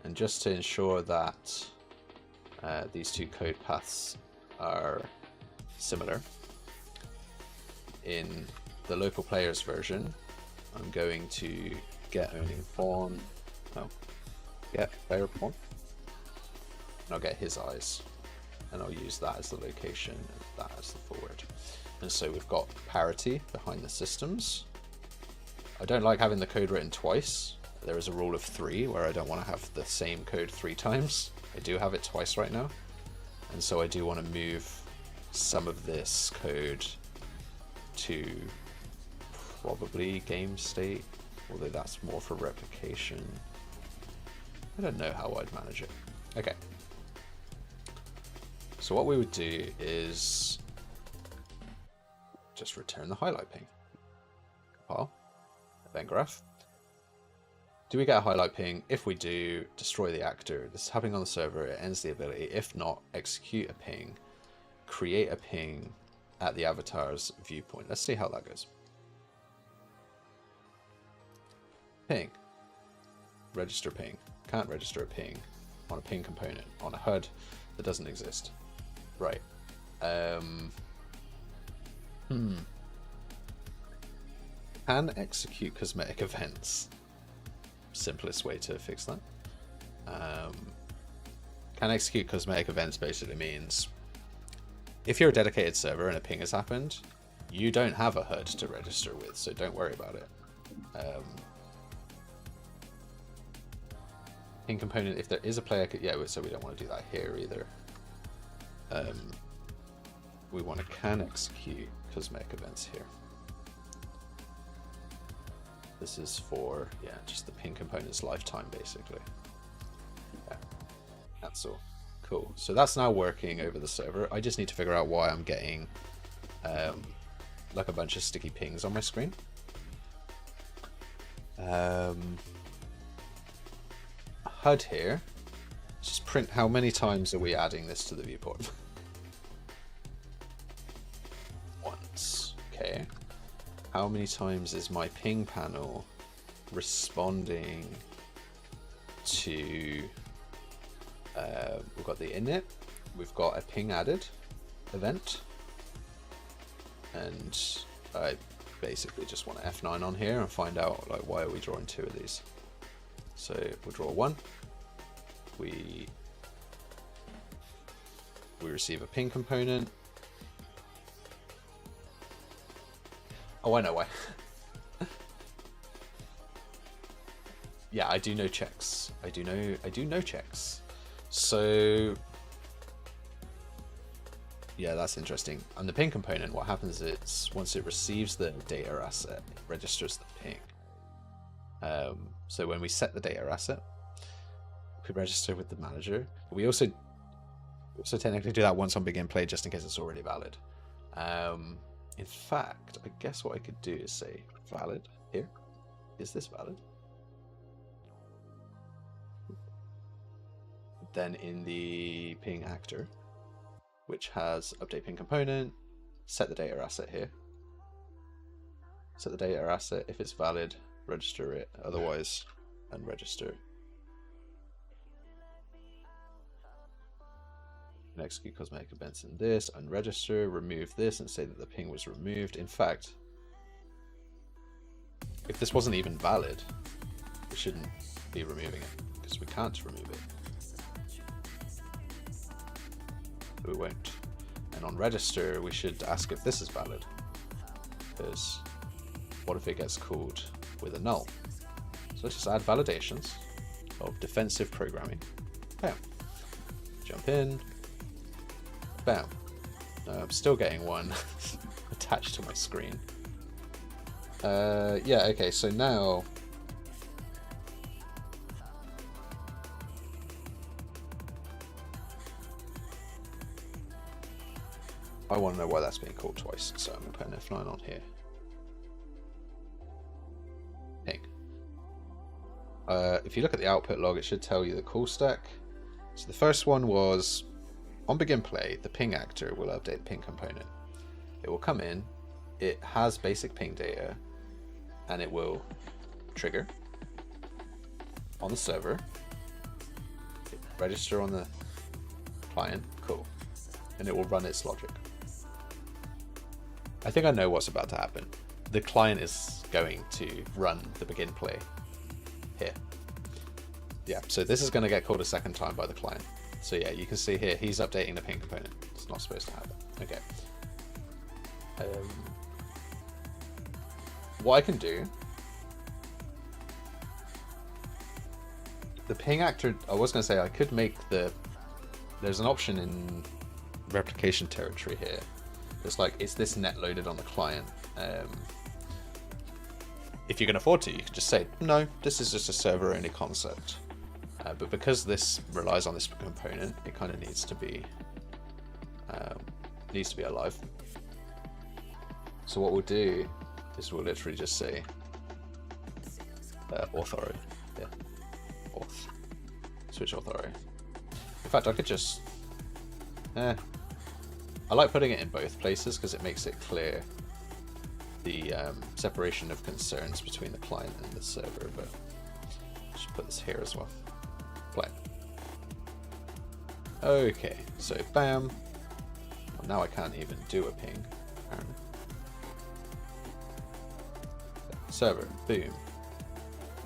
And just to ensure that these two code paths are similar, in the local players version, I'm going to get owning pawn. Oh, get player pawn. And I'll get his eyes. And I'll use that as the location and that as the forward. And so we've got parity behind the systems. I don't like having the code written twice. There is a rule of 3 where I don't want to have the same code 3 times. I do have it twice right now. And so I do want to move some of this code to probably game state, although that's more for replication. I don't know how I'd manage it. Okay. So what we would do is just return the highlight ping. Compile, event graph. Do we get a highlight ping? If we do, destroy the actor. This is happening on the server, it ends the ability. If not, execute a ping, create a ping at the avatar's viewpoint. Let's see how that goes. Ping. Register ping. Can't register a ping on a ping component on a HUD that doesn't exist. Right. Can execute cosmetic events. Simplest way to fix that. Can execute cosmetic events basically means if you're a dedicated server and a ping has happened, you don't have a HUD to register with, so don't worry about it. Ping component, if there is a player, yeah, so we don't want to do that here either. We want to can execute cosmetic events here. This is for, yeah, just the ping component's lifetime basically. Yeah, that's all. Cool. So that's now working over the server. I just need to figure out why I'm getting like a bunch of sticky pings on my screen. HUD here. Just print how many times are we adding this to the viewport. Once. Okay. How many times is my ping panel responding to we've got the init, we've got a ping added event, and I basically just want to F9 on here and find out like why are we drawing 2 of these. So we'll draw 1. We receive a ping component. Oh, I know why. Yeah, I do know checks. I do know checks. So yeah, that's interesting. And the ping component, what happens is once it receives the data asset, it registers the ping. So when we set the data asset, we register with the manager. We also technically do that once on begin play, just in case it's already valid. In fact, I guess what I could do is say valid here. Is this valid? Then in the ping actor, which has update ping component, set the data asset here. Set the data asset. If it's valid, register it. Otherwise, unregister. And execute cosmetic events in this, unregister, remove this, and say that the ping was removed. In fact, if this wasn't even valid, we shouldn't be removing it, because we can't remove it. So we won't. And on register, we should ask if this is valid, because what if it gets called with a null? So let's just add validations of defensive programming. Bam. Jump in. Bam. I'm still getting one attached to my screen. Yeah, okay, so now I want to know why that's being called twice, so I'm going to put an F9 on here. Ping. If you look at the output log, it should tell you the call stack. So the first one was, on begin play, the ping actor will update the ping component. It will come in, it has basic ping data, and it will trigger on the server, register on the client, cool, and it will run its logic. I think I know what's about to happen. The client is going to run the begin play here. Yeah, so this is going to get called a second time by the client. So yeah, you can see here, he's updating the ping component. It's not supposed to happen. Okay. What I can do, the ping actor, I was going to say I could make there's an option in replication territory here. It's like, is this net loaded on the client? If you can afford to, you can just say, no, this is just a server only concept. But because this relies on this component, it kind of needs to be alive. So what we'll do is we'll literally just say author, yeah, auth, switch author. In fact, I could just, I like putting it in both places because it makes it clear the separation of concerns between the client and the server. But I should put this here as well. Play. Okay, so bam. Well, now I can't even do a ping, apparently. Server, boom.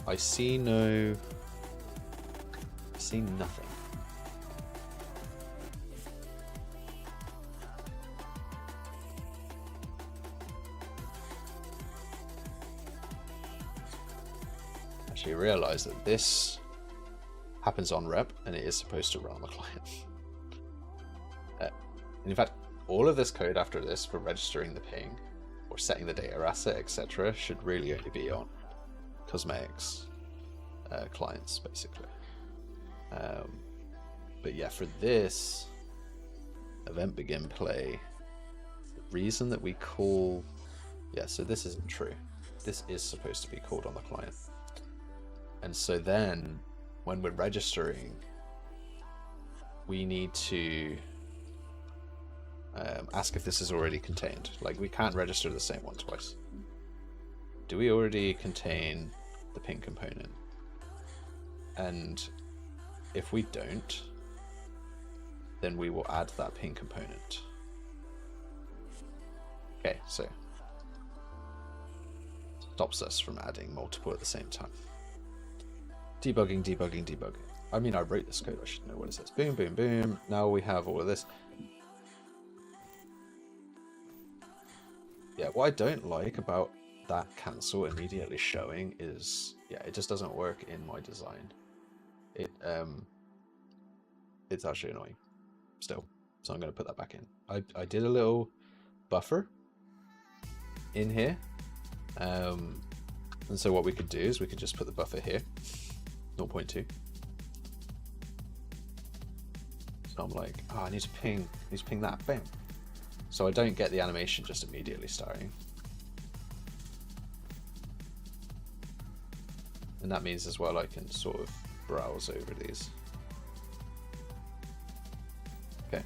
I see nothing. Actually realize that this happens on rep and it is supposed to run on the client. In fact, all of this code after this for registering the ping or setting the data asset, etc., should really only be on cosmetics clients, basically. But yeah, for this event begin play, the reason that we call, yeah, so this isn't true. This is supposed to be called on the client. And so then when we're registering, we need to ask if this is already contained. Like, we can't register the same one twice. Do we already contain the ping component? And if we don't, then we will add that ping component. Okay, so stops us from adding multiple at the same time. Debugging, debugging, debugging. I mean, I wrote this code, I should know what it says. Boom, boom, boom. Now we have all of this. Yeah, what I don't like about that cancel immediately showing is, yeah, it just doesn't work in my design. It's actually annoying still. So I'm going to put that back in. I did a little buffer in here. And so what we could do is we could just put the buffer here, 0.2. So I'm like, oh, I need to ping that, bam. So I don't get the animation just immediately starting. And that means as well I can sort of browse over these. Okay,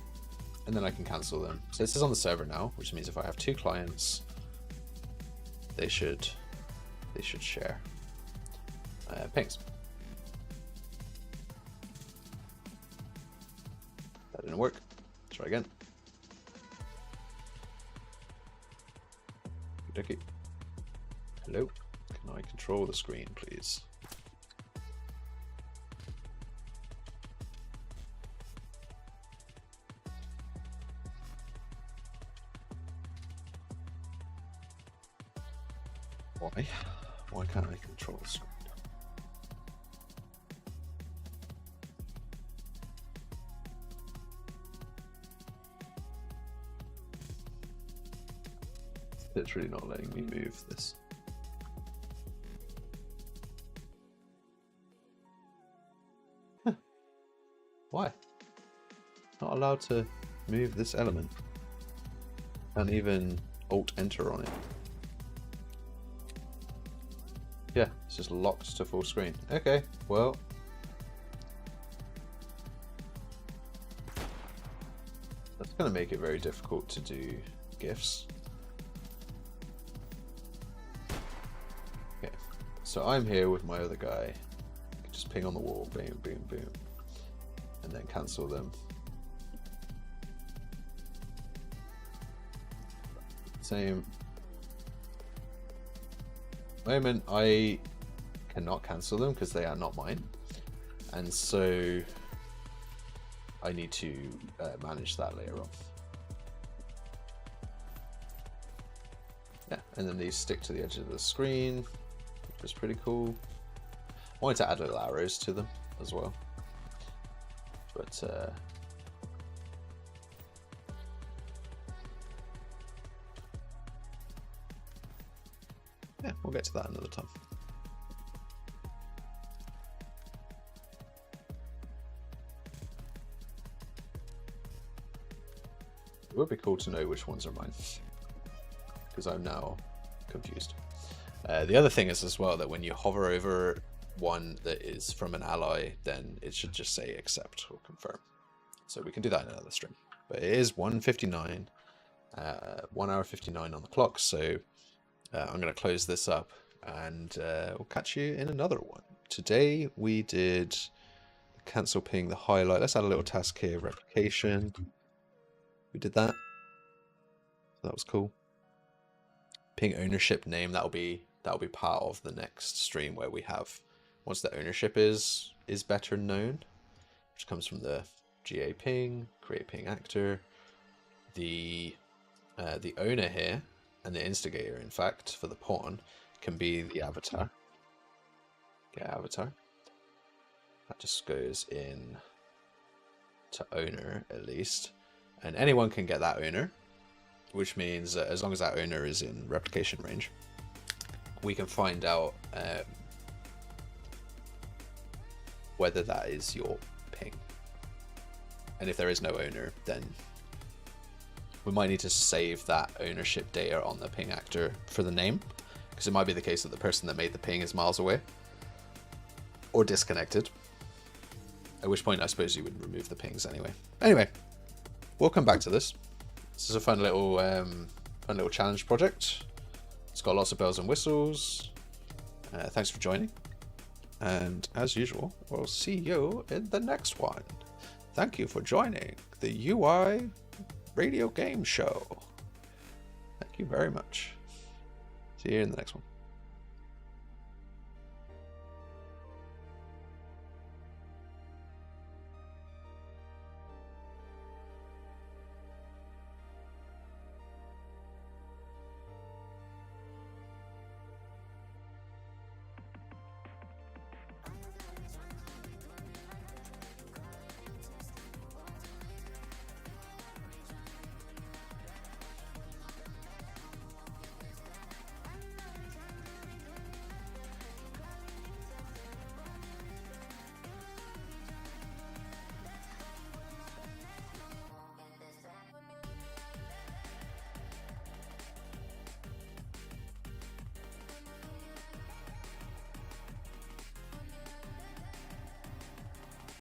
and then I can cancel them. So this is on the server now, which means if I have two clients, they should share pings. That didn't work. Let's try again. Okay. Hello. Can I control the screen, please? Why? Why can't I control the screen? It's literally not letting me move this. Why? Not allowed to move this element. Can't even Alt-Enter on it. Yeah, it's just locked to full screen. Okay, well. That's going to make it very difficult to do GIFs. Okay, so I'm here with my other guy. Just ping on the wall, boom, boom, boom. And then cancel them. Same. Moment I cannot cancel them because they are not mine, and so I need to manage that later on. Yeah, and then these stick to the edge of the screen, which is pretty cool. I wanted to add little arrows to them as well, but yeah, we'll get to that another time. It would be cool to know which ones are mine, because I'm now confused. The other thing is as well that when you hover over one that is from an ally, then it should just say accept or confirm. So we can do that in another stream. But it is 1:59, 1 hour 59 on the clock, so I'm going to close this up, and we'll catch you in another one. Today we did cancel ping, the highlight. Let's add a little task here, replication. We did that. That was cool. Ping ownership name, that'll be part of the next stream where we have, once the ownership is better known, which comes from the GA ping, create ping actor, the owner here, and the instigator, in fact, for the pawn, can be the avatar. Get avatar. That just goes in to owner, at least. And anyone can get that owner, which means that as long as that owner is in replication range, we can find out whether that is your ping. And if there is no owner, then we might need to save that ownership data on the ping actor for the name, because it might be the case that the person that made the ping is miles away or disconnected, at which point I suppose you would remove the pings anyway. Anyway, we'll come back to this. This is a fun little challenge project. It's got lots of bells and whistles. Thanks for joining, and as usual, we'll see you in the next one. Thank you for joining the UI Radio Game Show. Thank you very much. See you in the next one.